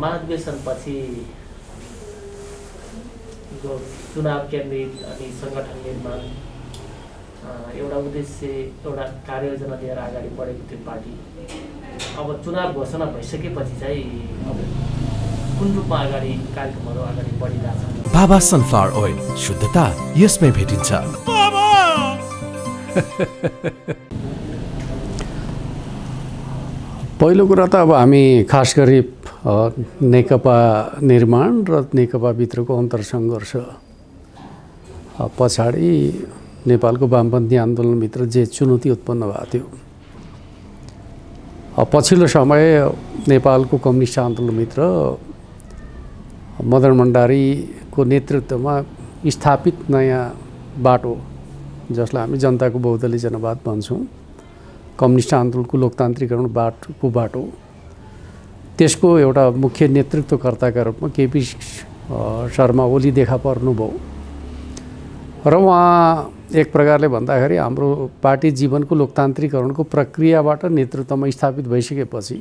महाधिवेशनपछि चुनाव केन्द्रित अनि सङ्गठन निर्माण एउटा उद्देश्य एउटा कार्ययोजना लिएर अगाडि बढेको थियो पार्टी। अब चुनाव घोषणा भइसकेपछि चाहिँ अब कुन रूपमा अगाडि कार्यक्रमहरू अगाडि बढिरहेछ? बाबा सनफ्लावर ओइल, शुद्धता यसमै भेटिन्छ। पहिलो कुरा त अब हामी खास गरी नेकपा निर्माण र नेकपाभित्रको अन्तरसङ्घर्ष पछाडि नेपालको वामपन्थी आन्दोलनभित्र जे चुनौती उत्पन्न भएको थियो, पछिल्लो समय नेपालको कम्युनिस्ट आन्दोलनभित्र मदन भण्डारीको नेतृत्वमा स्थापित नयाँ बाटो, जसलाई हामी जनताको बहुदलीय जनवाद भन्छौँ, कम्युनिस्ट आन्दोलनको लोकतान्त्रिकरण बाटो, त्यसको एउटा मुख्य नेतृत्वकर्ताका रूपमा केपी शर्मा ओली देखा पर्नुभयो। र उहाँ एक प्रकारले भन्दाखेरि हाम्रो पार्टी जीवनको लोकतान्त्रिकरणको प्रक्रियाबाट नेतृत्वमा स्थापित भइसकेपछि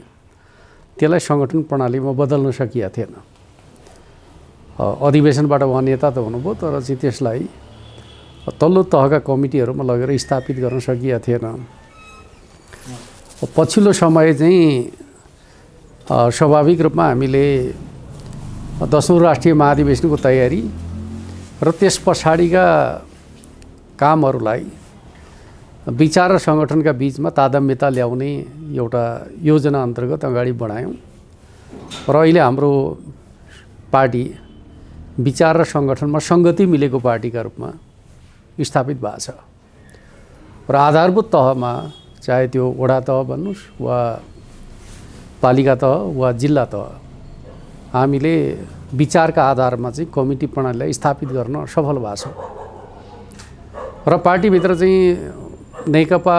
त्यसलाई सङ्गठन प्रणालीमा बदल्न सकिएको थिएन। अधिवेशनबाट उहाँ नेता त हुनुभयो, तर चाहिँ त्यसलाई तल्लो तहका कमिटीहरूमा लगेर स्थापित गर्न सकिएको थिएन। पछिल्लो समय चाहिँ स्वाभाविक रूपमा हामीले 10औं राष्ट्रिय महाधिवेशनको तयारी र त्यस पछाडिका कामहरूलाई विचार र सङ्गठनका बिचमा तादात्म्यता ल्याउने एउटा योजना अन्तर्गत अगाडि बढायौँ। र अहिले हाम्रो पार्टी विचार र सङ्गठनमा सङ्गति मिलेको पार्टीका रूपमा स्थापित भएको छ। र आधारभूत तहमा चाहे त्यो वडा तह भन्नुहोस् वा पालिका तह वा जिल्ला तह, हामीले विचारका आधारमा चाहिँ कमिटी प्रणालीलाई स्थापित गर्न सफल भएको छ। र पार्टीभित्र चाहिँ नेकपा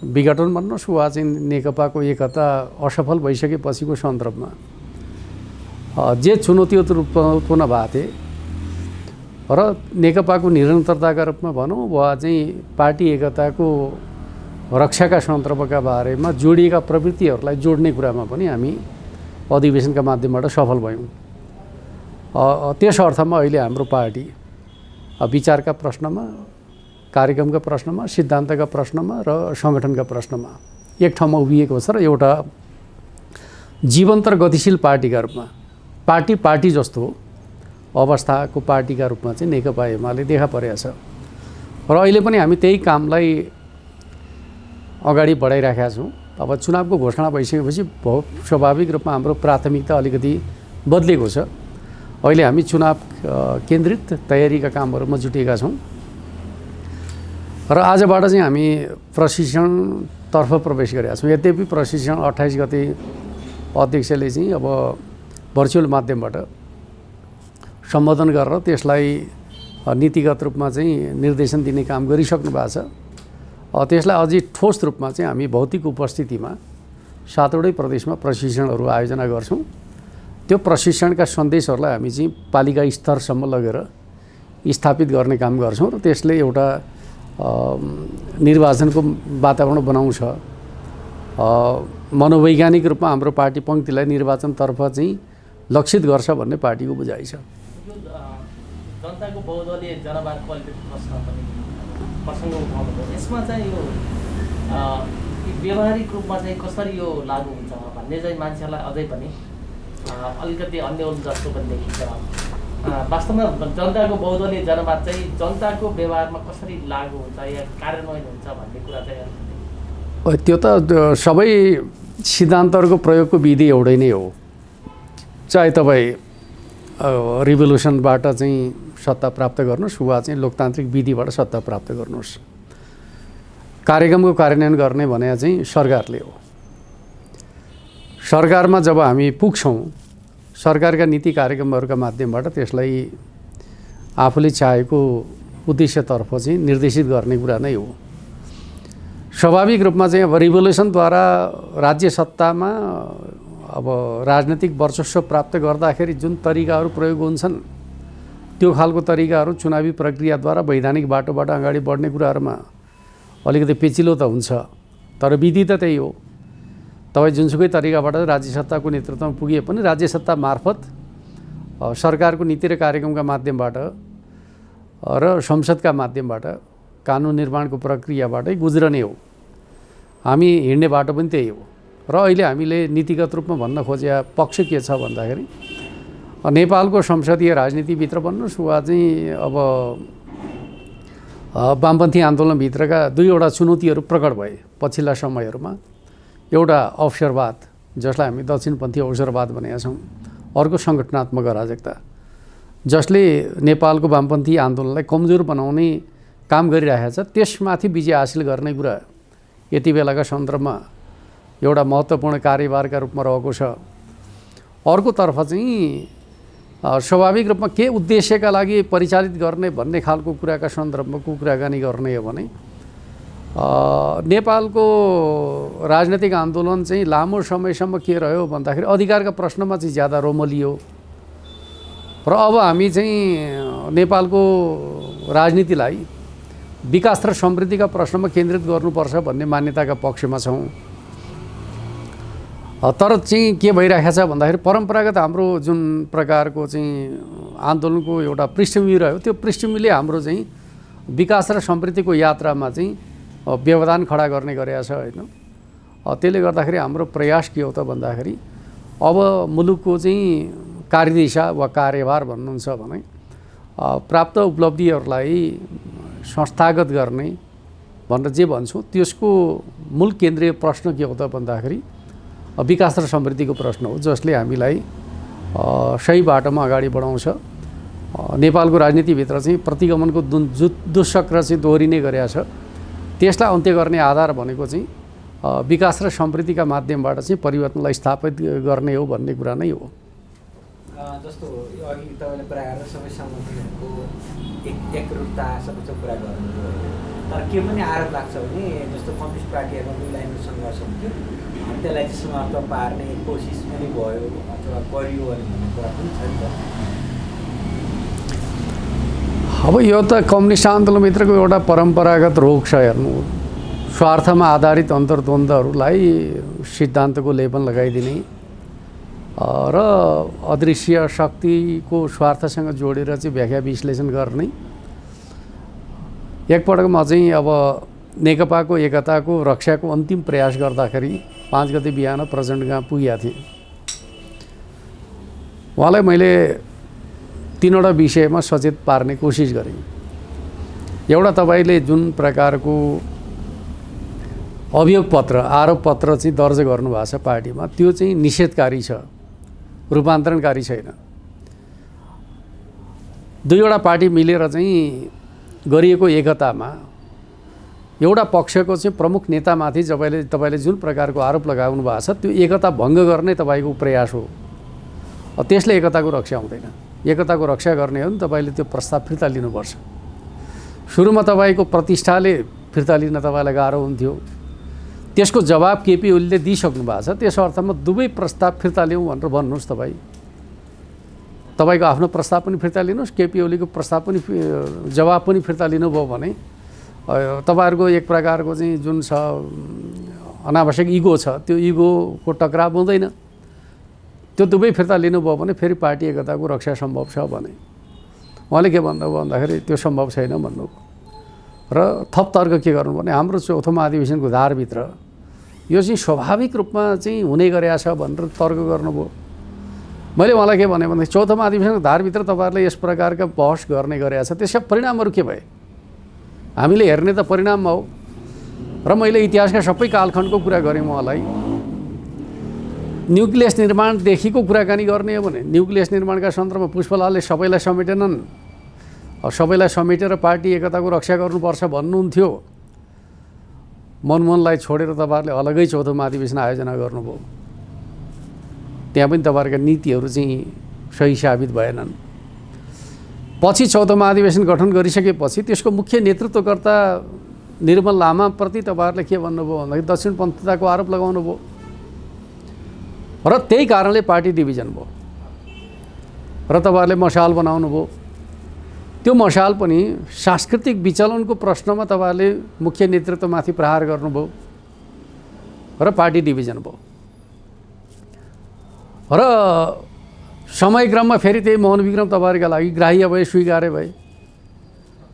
विघटन भन्नुहोस् वा चाहिँ नेकपाको एकता असफल भइसकेपछिको सन्दर्भमा जे चुनौतीहरू उत्पन्न भएको थिए र नेकपाको निरन्तरताका रूपमा भनौँ वा चाहिँ पार्टी एकताको रक्षाका सन्दर्भका बारेमा जोडिएका प्रवृत्तिहरूलाई जोड्ने कुरामा पनि हामी अधिवेशनका माध्यमबाट सफल भयौँ। त्यस अर्थमा अहिले हाम्रो पार्टी विचारका प्रश्नमा, कार्यक्रमका प्रश्नमा, सिद्धान्तका प्रश्नमा र सङ्गठनका प्रश्नमा एक ठाउँमा उभिएको छ र एउटा जीवन्त र गतिशील पार्टीका रूपमा पार्टी जस्तो अवस्थाको पार्टीका रूपमा चाहिँ नेकपा एमाले देखा परेको छ। र अहिले पनि हामी त्यही कामलाई अगाडि बढाइराखेका छौँ। अब चुनावको घोषणा भइसकेपछि स्वाभाविक रूपमा हाम्रो प्राथमिकता अलिकति बदलेको छ। अहिले हामी चुनाव केन्द्रित तयारीका कामहरूमा जुटेका छौँ र आजबाट चाहिँ हामी प्रशिक्षणतर्फ प्रवेश गरेका छौँ। यद्यपि प्रशिक्षण 28 गते अध्यक्षले चाहिँ अब भर्चुअल माध्यमबाट सम्बोधन गरेर त्यसलाई नीतिगत रूपमा चाहिँ निर्देशन दिने काम गरिसक्नु भएको छ। त्यसलाई अझै ठोस रूपमा चाहिँ हामी भौतिक उपस्थितिमा 7वटै प्रदेशमा प्रशिक्षणहरू आयोजना गर्छौँ। त्यो प्रशिक्षणका सन्देशहरूलाई हामी चाहिँ पालिका स्तरसम्म लगेर स्थापित गर्ने काम गर्छौँ र त्यसले एउटा निर्वाचनको वातावरण बनाउँछ। मनोवैज्ञानिक रूपमा हाम्रो पार्टी पङ्क्तिलाई निर्वाचनतर्फ चाहिँ लक्षित गर्छ भन्ने पार्टीको बुझाइ छ। जनताको बहुदलीय जनवादको अलिकति प्रश्न पनि प्रसङ्ग उठाउनु भयो। यसमा चाहिँ यो व्यवहारिक रूपमा चाहिँ कसरी यो लागू हुन्छ भन्ने चाहिँ मान्छेहरूलाई अझै पनि अलिकति अन्यल जस्तो पनि देखिन्छ। वास्तवमा जनताको बहुदलीय जनवाद चाहिँ जनताको व्यवहारमा कसरी लागू हुन्छ या कार्यान्वयन हुन्छ भन्ने कुरा चाहिँ त्यो त सबै सिद्धान्तहरूको प्रयोगको विधि एउटै नै हो। चाहे तपाईँ रिभोल्युसनबाट चाहिँ सत्ता प्राप्त गर्नुहोस् वा चाहिँ लोकतान्त्रिक विधिबाट सत्ता प्राप्त गर्नुहोस्, कार्यक्रमको कार्यान्वयन गर्ने भने चाहिँ सरकारले हो। सरकारमा जब हामी पुग्छौँ, सरकारका नीति कार्यक्रमहरूका माध्यमबाट त्यसलाई आफूले चाहेको उद्देश्यतर्फ चाहिँ निर्देशित गर्ने कुरा नै हो। स्वाभाविक रूपमा चाहिँ अब रिभोल्युसनद्वारा राज्य सत्तामा अब राजनीतिक वर्चस्व प्राप्त गर्दाखेरि जुन तरिकाहरू प्रयोग हुन्छन् त्यो खालको तरिकाहरू चुनावी प्रक्रियाद्वारा वैधानिक बाटोबाट अगाडि बढ्ने कुराहरूमा अलिकति पेचिलो त हुन्छ, तर विधि त त्यही हो। तपाईँ जुनसुकै तरिकाबाट राज्य सत्ताको नेतृत्वमा पुगे पनि राज्य सत्ता मार्फत सरकारको नीति र कार्यक्रमका माध्यमबाट र संसदका माध्यमबाट कानुन निर्माणको प्रक्रियाबाटै गुज्रने हो। हामी हिँड्ने बाटो पनि त्यही हो। र अहिले हामीले नीतिगत रूपमा भन्न खोजेका पक्ष के छ भन्दाखेरि नेपालको संसदीय राजनीतिभित्र भन्नुहोस् वा चाहिँ अब वामपन्थी आन्दोलनभित्रका दुईवटा चुनौतीहरू प्रकट भए पछिल्ला समयहरूमा। एउटा अवसरवाद, जसलाई हामी दक्षिणपन्थी अवसरवाद भनेका छौँ, अर्को सङ्गठनात्मक अराजकता, जसले नेपालको वामपन्थी आन्दोलनलाई कमजोर बनाउने काम गरिरहेको छ। त्यसमाथि विजय हासिल गर्ने कुरा यति बेलाका सन्दर्भमा एउटा महत्त्वपूर्ण कार्यभारका रूपमा रहेको छ। अर्कोतर्फ चाहिँ स्वाभाविक रूपमा के उद्देश्यका लागि परिचालित गर्ने भन्ने खालको कुराका सन्दर्भमा कुराकानी गर्ने हो भने नेपालको राजनैतिक आन्दोलन चाहिँ लामो समयसम्म के रह्यो भन्दाखेरि अधिकारका प्रश्नमा चाहिँ ज्यादा रोमलियो र अब हामी चाहिँ नेपालको राजनीतिलाई विकास र समृद्धिका प्रश्नमा केन्द्रित गर्नुपर्छ भन्ने मान्यताका पक्षमा छौँ। तर चाहिँ के भइरहेको छ भन्दाखेरि परम्परागत हाम्रो जुन प्रकारको चाहिँ आन्दोलनको एउटा पृष्ठभूमि रह्यो त्यो पृष्ठभूमिले हाम्रो चाहिँ विकास र समृद्धिको यात्रामा चाहिँ व्यवधान खडा गर्ने गरेको छ होइन। त्यसले गर्दाखेरि हाम्रो प्रयास के हो त भन्दाखेरि अब मुलुकको चाहिँ कार्यदिशा वा कार्यभार भन्नुहुन्छ भने प्राप्त उपलब्धिहरूलाई संस्थागत गर्ने भनेर जे भन्छौँ त्यसको मूल केन्द्रीय प्रश्न के हो त भन्दाखेरि विकास र समृद्धिको प्रश्न हो, जसले हामीलाई सही बाटोमा अगाडि बढाउँछ। नेपालको राजनीतिभित्र चाहिँ प्रतिगमनको दुष्चक्र चाहिँ दोहोरिने गरेको छ। त्यसलाई अन्त्य गर्ने आधार भनेको चाहिँ विकास र समृद्धिका माध्यमबाट चाहिँ परिवर्तनलाई स्थापित गर्ने हो भन्ने कुरा नै हो। जस्तो यो अघि तपाईँले कुरा गरेर सबै सङ्गठनहरूको एकरूपता सबैको कुरा गर्नुभयो, तर के पनि आरोप लाग्छ भने जस्तो कम्युनिस्ट पार्टीहरूको दुई लाइनको सङ्घर्ष हुन्थ्यो, त्यसलाई चाहिँ समाप्त पार्ने कोसिस पनि भयो अथवा गरियो भन्ने कुरा पनि छ नि त। अब यो त कम्युनिस्ट आन्दोलनभित्रको एउटा परम्परागत रोग छ। हेर्नु, स्वार्थमा आधारित अन्तर्द्वन्द्वहरूलाई सिद्धान्तको लेबल लगाइदिने र अदृश्य शक्तिको स्वार्थसँग जोडेर चाहिँ व्याख्या विश्लेषण गर्ने। एकपटकमा चाहिँ अब नेकपाको एकताको रक्षाको अन्तिम प्रयास गर्दाखेरि 5 गते बिहान प्रचण्डकहाँ पुगेका थिएँ। उहाँलाई मैले 3वटा विषयमा सचेत पार्ने कोसिस गरेँ। एउटा, तपाईँले जुन प्रकारको अभियोग पत्र आरोप पत्र चाहिँ दर्ज गर्नुभएको छ पार्टीमा, त्यो चाहिँ निषेधकारी छ, रूपान्तरणकारी छैन। दुईवटा पार्टी मिलेर चाहिँ गरिएको एकतामा एउटा पक्षको चाहिँ प्रमुख नेतामाथि तपाईँले जुन प्रकारको आरोप लगाउनु भएको छ त्यो एकता भङ्ग गर्ने तपाईँको प्रयास हो। त्यसले एकताको रक्षा हुँदैन। एकताको रक्षा गर्ने हो भने तपाईँले त्यो प्रस्ताव फिर्ता लिनुपर्छ। सुरुमा तपाईँको प्रतिष्ठाले फिर्ता लिन तपाईँलाई गाह्रो हुन्थ्यो, त्यसको जवाब केपी ओलीले दिइसक्नु भएको छ। त्यस अर्थमा दुवै प्रस्ताव फिर्ता लिउँ भनेर भन्नुहोस्। तपाईँको आफ्नो प्रस्ताव पनि फिर्ता लिनुहोस्, केपी ओलीको प्रस्ताव पनि जवाब पनि फिर्ता लिनुभयो भने तपाईँहरूको एक प्रकारको चाहिँ जुन छ अनावश्यक इगो छ त्यो इगोको टक्राव हुँदैन। त्यो दुवै फिर्ता लिनुभयो भने फेरि पार्टी एकताको रक्षा सम्भव छ भने उहाँले के भन्नुभयो भन्दाखेरि त्यो सम्भव छैन भन्नुभयो। र थप तर्क के गर्नु भने हाम्रो चौथो महाधिवेशनको धारभित्र यो चाहिँ स्वाभाविक रूपमा चाहिँ हुने गरेको छ भनेर तर्क गर्नुभयो। मैले उहाँलाई के भने भन्दाखेरि चौथो महाधिवेशनको धारभित्र तपाईँहरूले यस प्रकारका बहस गर्ने गरेको छ, त्यसका परिणामहरू के भए? हामीले हेर्ने त परिणाममा हो। र मैले इतिहासका सबै कालखण्डको कुरा गरेँ उहाँलाई। न्युक्लियस निर्माणदेखिको कुराकानी गर्ने हो भने न्युक्लियस निर्माणका सन्दर्भमा पुष्पलालले सबैलाई समेटेनन्। सबैलाई समेटेर पार्टी एकताको रक्षा गर्नुपर्छ भन्नुहुन्थ्यो। मनमोहनलाई छोडेर तपाईँहरूले अलगै चौथो महाधिवेशन आयोजना गर्नुभयो। त्यहाँ पनि तपाईँहरूका नीतिहरू चाहिँ सही साबित भएनन्। पछि चौथो महाधिवेशन गठन गरिसकेपछि त्यसको मुख्य नेतृत्वकर्ता निर्मल लामाप्रति तपाईँहरूले के भन्नुभयो भन्दाखेरि दक्षिणपन्थीताको आरोप लगाउनु भयो र त्यही कारणले पार्टी डिभिजन भयो र तपाईँहरूले मशाल बनाउनु भयो। त्यो मशाल पनि सांस्कृतिक विचलनको प्रश्नमा तपाईँहरूले मुख्य नेतृत्वमाथि प्रहार गर्नुभयो र पार्टी डिभिजन भयो। र समयक्रममा फेरि त्यही मोहन विक्रम तपाईँहरूका लागि ग्राह्य भए, स्वीकार्य भए।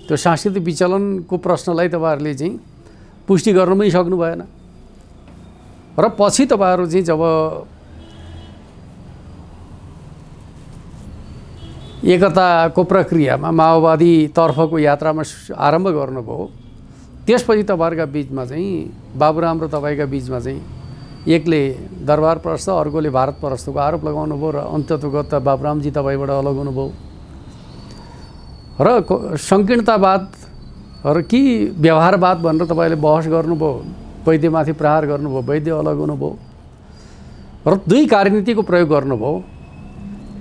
त्यो सांस्कृतिक विचलनको प्रश्नलाई तपाईँहरूले चाहिँ पुष्टि गर्न पनि सक्नु भएन। र पछि तपाईँहरू चाहिँ जब एकताको प्रक्रियामा माओवादीतर्फको यात्रामा आरम्भ गर्नुभयो, त्यसपछि तपाईँहरूका बिचमा चाहिँ बाबुराम र तपाईँका बिचमा चाहिँ एकले दरबार प्रस्थ, अर्कोले भारत प्रस्थको आरोप लगाउनु भयो र अन्ततोगत बाबुरामजी तपाईँबाट अलग हुनुभयो। र सङ्कीर्णतावाद र कि व्यवहारवाद भनेर तपाईँले बहस गर्नुभयो, वैद्यमाथि प्रहार गर्नुभयो, वैद्य अलग हुनुभयो र दुई कार्यनीतिको प्रयोग गर्नुभयो।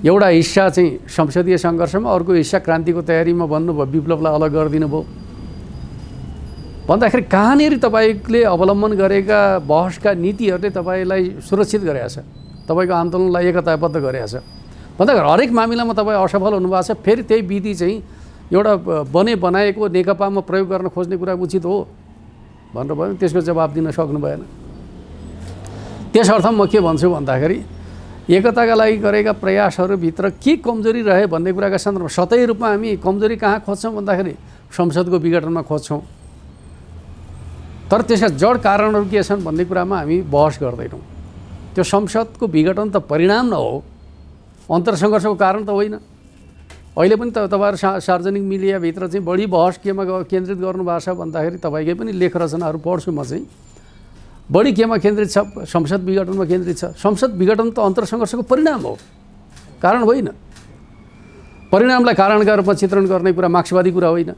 एउटा हिस्सा चाहिँ संसदीय सङ्घर्षमा, अर्को हिस्सा क्रान्तिको तयारीमा बन्नुभयो, विप्लवलाई अलग गरिदिनु भयो। भन्दाखेरि कहाँनिर तपाईँले अवलम्बन गरेका बहसका नीतिहरूले तपाईँलाई सुरक्षित गरेका छ, तपाईँको आन्दोलनलाई एकताबद्ध गरेका छ भन्दाखेरि हरेक मामिलामा तपाईँ असफल हुनुभएको छ। फेरि त्यही विधि चाहिँ एउटा बनाएको नेकपामा प्रयोग गर्न खोज्ने कुरा उचित हो भनेर भयो, त्यसको जवाब दिन सक्नु भएन। त्यस अर्थमा म के भन्छु भन्दाखेरि एकताका लागि गरेका प्रयासहरूभित्र के कमजोरी रहे भन्ने कुराका सन्दर्भमा सतै रूपमा हामी कमजोरी कहाँ खोज्छौँ भन्दाखेरि संसदको विघटनमा खोज्छौँ। तर त्यसका जड कारणहरू के छन् भन्ने कुरामा हामी बहस गर्दैनौँ। त्यो संसदको विघटन त परिणाम न हो, अन्तरसङ्घर्षको कारण त होइन। अहिले पनि तपाईँहरू सार्वजनिक मिडियाभित्र चाहिँ बढी बहस केमा केन्द्रित गर्नुभएको छ भन्दाखेरि तपाईँकै पनि लेख रचनाहरू पढ्छु म चाहिँ, बढी केमा केन्द्रित छ? संसद विघटनमा केन्द्रित छ। संसद विघटन त अन्तरसङ्घर्षको परिणाम हो, कारण होइन। परिणामलाई कारणका रूपमा चित्रण गर्ने कुरा मार्क्सवादी कुरा होइन।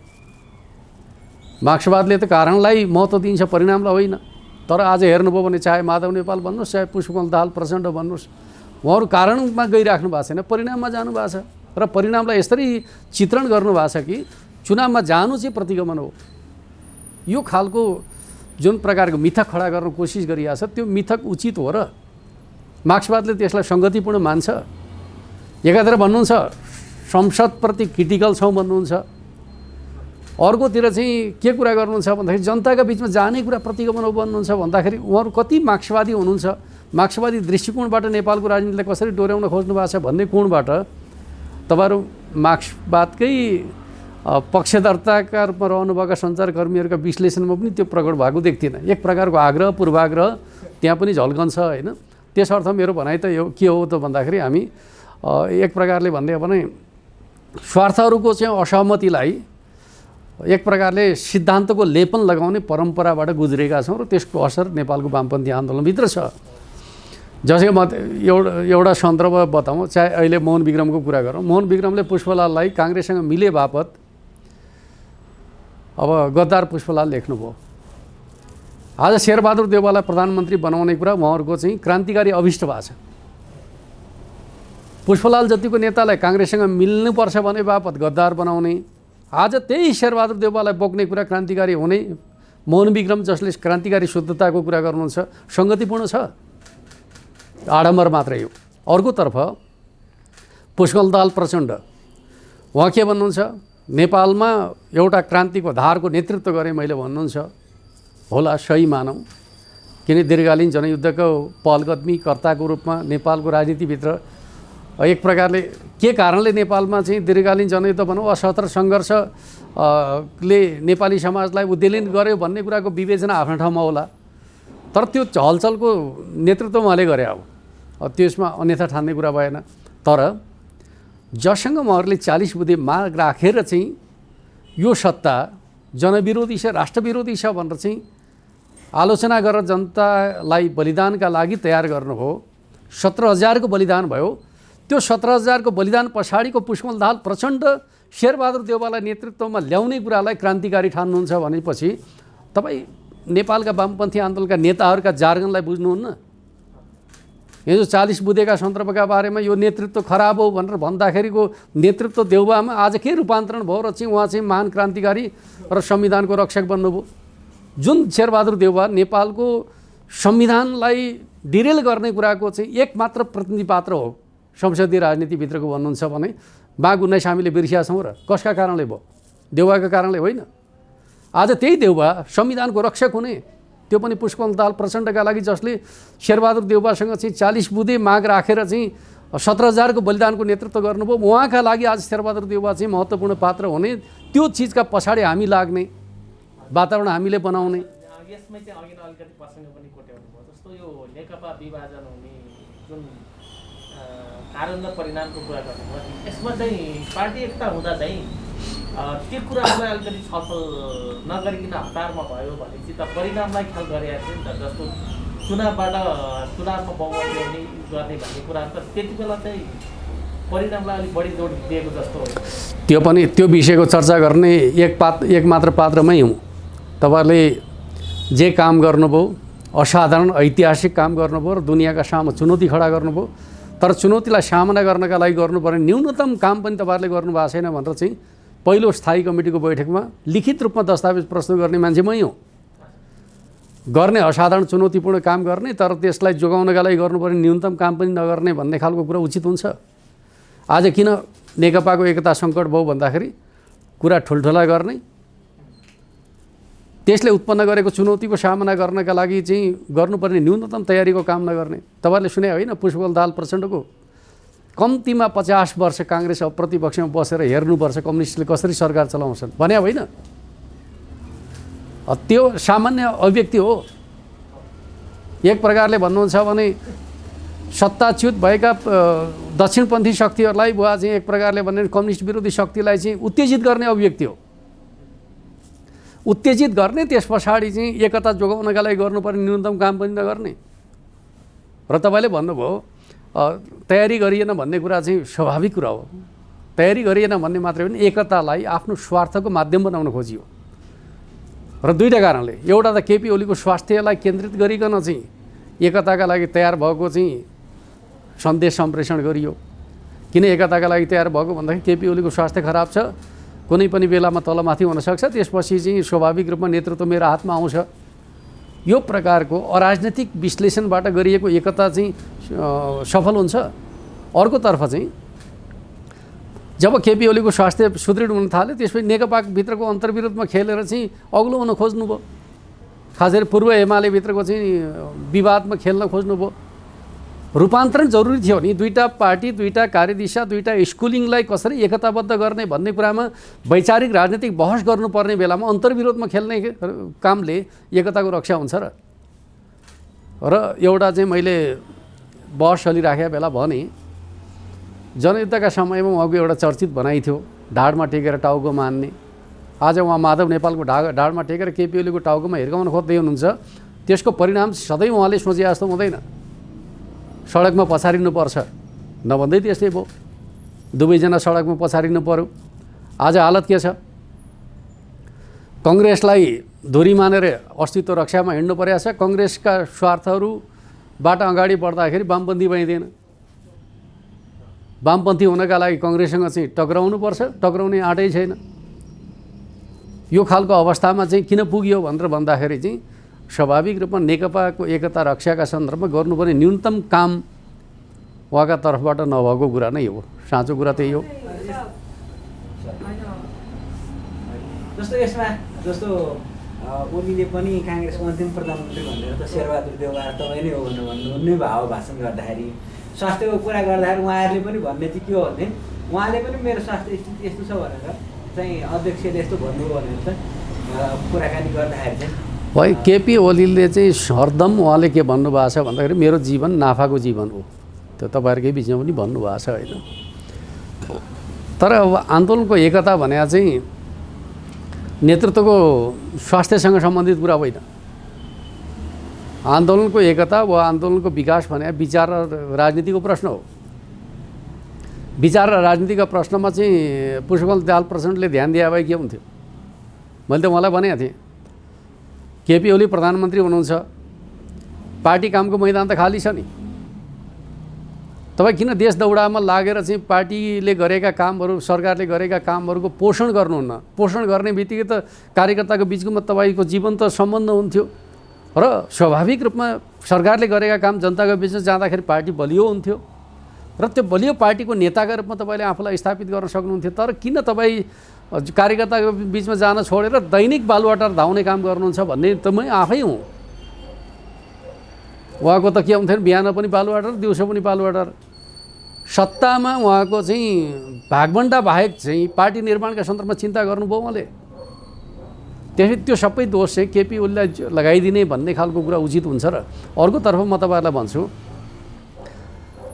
मार्क्सवादले त कारणलाई महत्त्व दिन्छ, परिणामलाई होइन। तर आज हेर्नुभयो भने चाहे माधव नेपाल भन्नुहोस्, चाहे पुष्पकमल दाहाल प्रचण्ड भन्नुहोस्, उहाँहरू कारणमा गइराख्नु भएको छैन, परिणाममा जानुभएको छ। र परिणामलाई यसरी चित्रण गर्नुभएको छ कि चुनावमा जानु चाहिँ प्रतिगमन हो। यो खालको जुन प्रकारको मिथक खडा गर्न कोसिस गरिरहेको छ त्यो मिथक उचित हो र मार्क्सवादले त्यसलाई सङ्गतिपूर्ण मान्छ। एकातिर भन्नुहुन्छ संसदप्रति क्रिटिकल छौँ भन्नुहुन्छ, अर्कोतिर चाहिँ के कुरा गर्नुहुन्छ भन्दाखेरि जनताका बिचमा जाने कुरा प्रतिगमन हो भन्नुहुन्छ। भन्दाखेरि उहाँहरू कति मार्क्सवादी हुनुहुन्छ, मार्क्सवादी दृष्टिकोणबाट नेपालको राजनीतिलाई कसरी डोर्याउन खोज्नु भएको छ भन्ने कोणबाट तपाईँहरू मार्क्सवादकै पक्षधर्ताका रूपमा रहनुभएका सञ्चारकर्मीहरूका विश्लेषणमा पनि त्यो प्रकट भएको देख्दिनँ। एक प्रकारको आग्रह पूर्वाग्रह त्यहाँ पनि झल्कन्छ होइन। त्यस अर्थ मेरो भनाइ त यो के हो त भन्दाखेरि हामी एक प्रकारले भन्दै हो भने स्वार्थहरूको चाहिँ असहमतिलाई एक प्रकारले सिद्धान्तको लेपन लगाउने परम्पराबाट गुज्रेका छौँ र त्यसको असर नेपालको वामपन्थी आन्दोलनभित्र छ। जसै म एउटा सन्दर्भ बताउँ, चाहे अहिले मोहन विक्रमको कुरा गरौँ। मोहन विक्रमले पुष्पलाललाई काङ्ग्रेससँग मिले बापत अब गद्दार पुष्पलाल लेख्नुभयो। आज शेरबहादुर देउवालाई प्रधानमन्त्री बनाउने कुरा उहाँहरूको चाहिँ क्रान्तिकारी अभिष्ट भएको छ। पुष्पलाल जतिको नेतालाई काङ्ग्रेससँग मिल्नुपर्छ भने बापत गद्दार बनाउने, आज त्यही शेरबहादुर देउवालाई बोक्ने कुरा क्रान्तिकारी हुने मोहन विक्रम जसले क्रान्तिकारी शुद्धताको कुरा गर्नुहुन्छ सङ्गतिपूर्ण छ, आडम्बर मात्रै हो। अर्कोतर्फ पुष्पकमल दाहाल प्रचण्ड उहाँ के भन्नुहुन्छ, नेपालमा एउटा क्रान्तिको धारको नेतृत्व गरेँ मैले भन्नुहुन्छ। होला, सही मानौँ, किन दीर्घकालीन जनयुद्धको पहलकदमीकर्ताको रूपमा नेपालको राजनीतिभित्र एक प्रकारले के कारणले नेपालमा चाहिँ दीर्घकालीन जनयुद्ध भनौँ असहतर सङ्घर्षले नेपाली समाजलाई उद्वेलित गर्यो भन्ने कुराको विवेचना आफ्नो ठाउँमा होला। तर त्यो हलचलको नेतृत्व उहाँले गरे अब त्यसमा अन्यथा ठान्ने कुरा भएन। तर जसँग उहाँहरूले 40 बुँदे माग राखेर चाहिँ यो सत्ता जनविरोधी छ, राष्ट्रविरोधी छ भनेर चाहिँ आलोचना गरेर जनतालाई बलिदानका लागि तयार गर्नुभयो। 17,000 को बलिदान भयो। त्यो 17,000 को बलिदान पछाडिको पुष्पकमल दाहाल प्रचण्ड शेरबहादुर देउवालाई नेतृत्वमा ल्याउने कुरालाई क्रान्तिकारी ठान्नुहुन्छ भनेपछि तपाईँ नेपालका वामपन्थी आन्दोलनका नेताहरूका जार्गनलाई बुझ्नुहुन्न। यो 40 बुँदेका सन्दर्भका बारेमा यो नेतृत्व खराब हो भनेर भन्दाखेरिको नेतृत्व देउवामा आज के रूपान्तरण भयो र चाहिँ उहाँ चाहिँ महान क्रान्तिकारी र संविधानको रक्षक बन्नुभयो। जुन शेरबहादुर देउवा नेपालको संविधानलाई डिरेल गर्ने कुराको चाहिँ एकमात्र प्रतिनिधि पात्र हो संसदीय राजनीतिभित्रको भन्नुहुन्छ भने माघ 19 हामीले बिर्सिया छौँ र कसका कारणले भयो? देउवाका कारणले होइन। आज त्यही देउवा संविधानको रक्षक हुने, त्यो पनि पुष्पकमल दाहाल प्रचण्डका लागि जसले शेरबहादुर देउवासँग चाहिँ 40 बुँदे माग राखेर चाहिँ 17,000 को बलिदानको नेतृत्व गर्नुभयो। उहाँका लागि आज शेरबहादुर देउवा चाहिँ महत्त्वपूर्ण पात्र हुने, त्यो चिजका पछाडि हामी लाग्ने, वातावरण हामीले बनाउने। यसमै चाहिँ अघि अलिकति प्रसङ्ग पनि कोट्याउनु भयो, जस्तो यो नेकपा विभाजन हुने जुन कारण र परिणामको कुरा गर्नुभयो, यसमा चाहिँ पार्टी एकता हुँदा चाहिँ त्यो कुराहरूलाई अलिकति छलफल नगरिकन हतारमा भयो भने चाहिँ त परिणामलाई ख्याल गरेका थियो नि त। जस्तो चुनावमा बहुमत ल्याउने गर्ने भन्ने कुरा त त्यति बेला चाहिँ परिणामलाई अलिक बढी जोड दिएको जस्तो हो। त्यो पनि त्यो विषयको चर्चा गर्ने एक मात्र पात्रमै हुँ। तपाईँहरूले जे काम गर्नुभयो, असाधारण ऐतिहासिक काम गर्नुभयो र दुनियाँका सामु चुनौती खडा गर्नुभयो, तर चुनौतीलाई सामना गर्नका लागि गर्नुपर्ने न्यूनतम काम पनि तपाईँहरूले गर्नुभएको छैन भनेर चाहिँ पहिलो स्थायी कमिटीको बैठकमा लिखित रूपमा दस्तावेज प्रस्तुत गर्ने मान्छे मै हुँ। गर्ने असाधारण चुनौतीपूर्ण काम गर्ने, तर त्यसलाई जोगाउनका लागि गर्नुपर्ने न्यूनतम काम पनि नगर्ने भन्ने खालको कुरा उचित हुन्छ। आज किन नेकपाको एकता सङ्कट भयो भन्दाखेरि कुरा ठुल्ठुला गर्ने, त्यसले उत्पन्न गरेको चुनौतीको सामना गर्नका लागि चाहिँ गर्नुपर्ने न्यूनतम तयारीको काम नगर्ने। तपाईँहरूले सुने होइन पुष्पकमल दाहाल प्रचण्डको कम्तीमा 50 वर्ष काङ्ग्रेस प्रतिपक्षमा बसेर हेर्नुपर्छ कम्युनिस्टले कसरी सरकार चलाउँछन् भने होइन। त्यो सामान्य अभिव्यक्ति हो। एक प्रकारले भन्नुहुन्छ भने सत्ताच्युत भएका दक्षिणपन्थी शक्तिहरूलाई वा चाहिँ एक प्रकारले भने कम्युनिस्ट विरोधी शक्तिलाई चाहिँ उत्तेजित गर्ने अभिव्यक्ति हो। उत्तेजित गर्ने, त्यस पछाडि चाहिँ एकता जोगाउनका लागि गर्नुपर्ने न्यूनतम काम पनि नगर्ने। र तपाईँले भन्नुभयो तयारी गरिएन भन्ने कुरा चाहिँ स्वाभाविक कुरा हो। तयारी गरिएन भन्ने मात्रै होइन, एकतालाई आफ्नो स्वार्थको माध्यम बनाउन खोजियो र दुईटा कारणले। एउटा त केपी ओलीको स्वास्थ्यलाई केन्द्रित गरिकन चाहिँ एकताका लागि तयार भएको चाहिँ सन्देश सम्प्रेषण गरियो। किन एकताका लागि तयार भएको भन्दाखेरि केपी ओलीको स्वास्थ्य खराब छ, कुनै पनि बेलामा तलमाथि हुनसक्छ, त्यसपछि चाहिँ स्वाभाविक रूपमा नेतृत्व मेरो हातमा आउँछ। यो प्रकारको अराजनैतिक विश्लेषणबाट गरिएको एकता चाहिँ सफल हुन्छ। अर्कोतर्फ चाहिँ जब केपी ओलीको स्वास्थ्य सुदृढ हुन थाल्यो, त्यसपछि नेकपाभित्रको अन्तर्विरोधमा खेलेर चाहिँ अग्लो हुन खोज्नुभयो। खास गरी पूर्व एमाले भित्रको चाहिँ विवादमा खेल्न खोज्नुभयो। रूपान्तरण जरुरी थियो नि। दुईटा पार्टी, दुईटा कार्यदिशा, दुईटा स्कुलिङलाई कसरी एकताबद्ध गर्ने भन्ने कुरामा वैचारिक राजनीतिक बहस गर्नुपर्ने बेलामा अन्तर्विरोधमा खेल्ने कामले एकताको रक्षा हुन्छ र एउटा चाहिँ मैले बहस चलिराखेका बेला भने जनयुद्धका समयमा उहाँको एउटा चर्चित भनाइ थियो, ढाडमा टेकेर टाउको मान्ने। आज उहाँ माधव नेपालको ढाडमा टेकेर केपी ओलीको टाउकोमा हिर्काउन खोज्दै हुनुहुन्छ। त्यसको परिणाम सधैँ उहाँले सोचे जस्तो हुँदैन। सडकमा पछारिनुपर्छ नभन्दै त्यस्तै भयो, दुवैजना सडकमा पछारिनु पर्यो। आज हालत के छ? कङ्ग्रेसलाई धुरी मानेर अस्तित्व रक्षामा हिँड्नु परेको छ। कङ्ग्रेसका स्वार्थहरूबाट अगाडि बढ्दाखेरि वामपन्थी भइँदैन। वामपन्थी हुनका लागि कङ्ग्रेससँग चाहिँ टक्राउनुपर्छ, टक्राउने आँटै छैन। यो खालको अवस्थामा चाहिँ किन पुग्यो भनेर भन्दाखेरि चाहिँ स्वाभाविक रूपमा नेकपाको एकता रक्षाका सन्दर्भमा गर्नुपर्ने न्यूनतम काम उहाँका तर्फबाट नभएको कुरा नै हो। साँचो कुरा त्यही हो। जस्तो यसमा जस्तो ओलीले पनि काङ्ग्रेसको अन्तिम प्रधानमन्त्री भनेर त शेरबहादुर देउवा तपाईँ नै हो भन्ने भाव भाषण गर्दाखेरि, स्वास्थ्यको कुरा गर्दाखेरि उहाँहरूले पनि भन्ने चाहिँ के हो भने उहाँले पनि मेरो स्वास्थ्य स्थिति यस्तो छ भनेर चाहिँ अध्यक्षले यस्तो भन्नुभयो भनेर त कुराकानी गर्दाखेरि चाहिँ भाइ केपी ओलीले चाहिँ हरदम उहाँले के भन्नुभएको छ भन्दाखेरि मेरो जीवन नाफाको जीवन हो। त्यो तपाईँहरूकै बिचमा पनि भन्नुभएको छ होइन। तर अब आन्दोलनको एकता भने चाहिँ नेतृत्वको स्वास्थ्यसँग सम्बन्धित कुरा होइन। आन्दोलनको एकता वा आन्दोलनको विकास भने विचार र राजनीतिको प्रश्न हो। विचार र राजनीतिका प्रश्नमा चाहिँ पुष्पकमल दाहाल प्रचण्डले ध्यान दिए भए के हुन्थ्यो? मैले त उहाँलाई भनेको थिएँ, केपी ओली प्रधानमन्त्री हुनुहुन्छ, पार्टी कामको मैदान त खाली छ नि। तपाईँ किन देश दौडामा लागेर चाहिँ पार्टीले गरेका कामहरू, सरकारले गरेका कामहरूको पोषण गर्नुहुन्न? पोषण गर्ने बित्तिकै त कार्यकर्ताको बिचमा तपाईँको जीवन्त सम्बन्ध हुन्थ्यो र स्वाभाविक रूपमा सरकारले गरेका काम जनताको बिचमा जाँदाखेरि पार्टी बलियो हुन्थ्यो र त्यो बलियो पार्टीको नेताका रूपमा तपाईँले आफूलाई स्थापित गर्न सक्नुहुन्थ्यो। तर किन तपाईँ कार्यकर्ताको बिचमा जान छोडेर दैनिक बालुवाटार धाउने काम गर्नुहुन्छ भन्ने त म आफै हुँ। उहाँको त के हुन्थ्यो बिहान पनि बालुवाटार दिउँसो पनि बालुवाटार। सत्तामा उहाँको चाहिँ भागभण्डा बाहेक चाहिँ पार्टी निर्माणका सन्दर्भमा चिन्ता गर्नुभयो उहाँले। त्यसै त्यो सबै दोष चाहिँ केपी ओलीलाई लगाइदिने भन्ने खालको कुरा उचित हुन्छ र अर्कोतर्फ म तपाईँहरूलाई भन्छु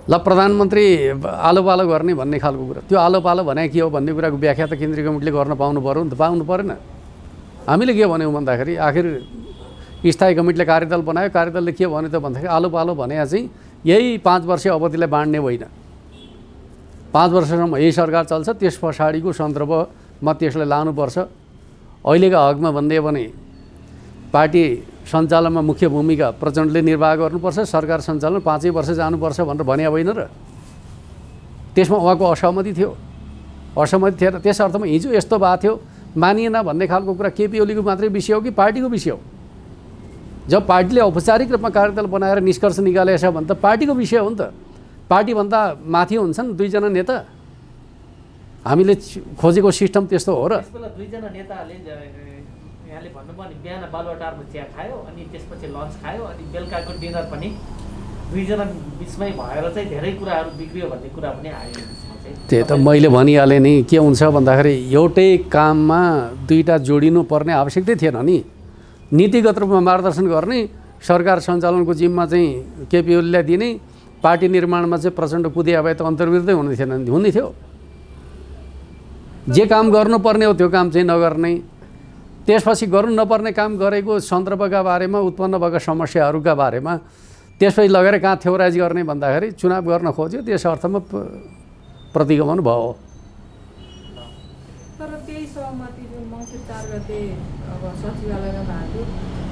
ल प्रधानमन्त्री आलो पालो गर्ने भन्ने खालको कुरा, त्यो आलो पालो भने के हो भन्ने कुराको व्याख्या त केन्द्रीय कमिटीले गर्न पाउनु पऱ्यो नि त, पाउनु परेन। हामीले के भन्यौँ भन्दाखेरि आखिर स्थायी कमिटीले कार्यदल बनायो, कार्यदलले के भन्यो त भन्दाखेरि आलो पालो भने चाहिँ यही 5 वर्ष अवधिलाई बाँड्ने होइन, 5 वर्षसम्म यही सरकार चल्छ, त्यस पछाडिको सन्दर्भमा त्यसलाई लानुपर्छ। अहिलेका हकमा भन्दै भने पार्टी सञ्चालनमा मुख्य भूमिका प्रचण्डले निर्वाह गर्नुपर्छ, सरकार सञ्चालन 5 वर्ष जानुपर्छ भनेर भने होइन र। त्यसमा उहाँको असहमति थियो, असहमति थिएन। त्यस अर्थमा हिजो यस्तो भएको थियो मानिएन भन्ने खालको कुरा केपी ओलीको मात्रै विषय हो कि पार्टीको विषय हो? जब पार्टीले औपचारिक रूपमा कार्यदल बनाएर निष्कर्ष निकालेको छ भने त पार्टीको विषय हो नि त। पार्टीभन्दा माथि हुन्छन् 2 जना नेता। हामीले खोजेको सिस्टम त्यस्तो हो र। त्यसबेला 2 जना नेताहरूले यहाँले भन्नुभयो नि बिहान बालुवाटारमा चिया खायो अनि त्यसपछि लन्च खायो अनि बेलुकाको डिनर पनि 2 जना बिचमै भएर चाहिँ धेरै कुराहरू बिग्रियो भन्ने कुरा पनि आयो बिचमा चाहिँ। त्यही त मैले भनिहालेँ नि, के हुन्छ भन्दाखेरि एउटै काममा 2टा जोडिनु पर्ने आवश्यकतै थिएन नि। नीतिगत रूपमा मार्गदर्शन गर्ने, सरकार सञ्चालनको जिम्मा चाहिँ केपी ओलीलाई दिने, पार्टी निर्माणमा चाहिँ प्रचण्ड कुदिया भए त अन्तर्विरुद्धै हुने थिएन, हुने थियो। जे काम गर्नुपर्ने हो त्यो काम चाहिँ नगर्ने, त्यसपछि गर्नु नपर्ने काम गरेको सन्दर्भका बारेमा उत्पन्न भएका समस्याहरूका बारेमा त्यसपछि लगेर कहाँ थ्योराइज गर्ने भन्दाखेरि चुनाव गर्न खोज्यो, त्यस अर्थमा प्रतिगमन भयो। तर त्यही सहमति जुन मङ्सिर 4 गते अब सचिवालयमा भएको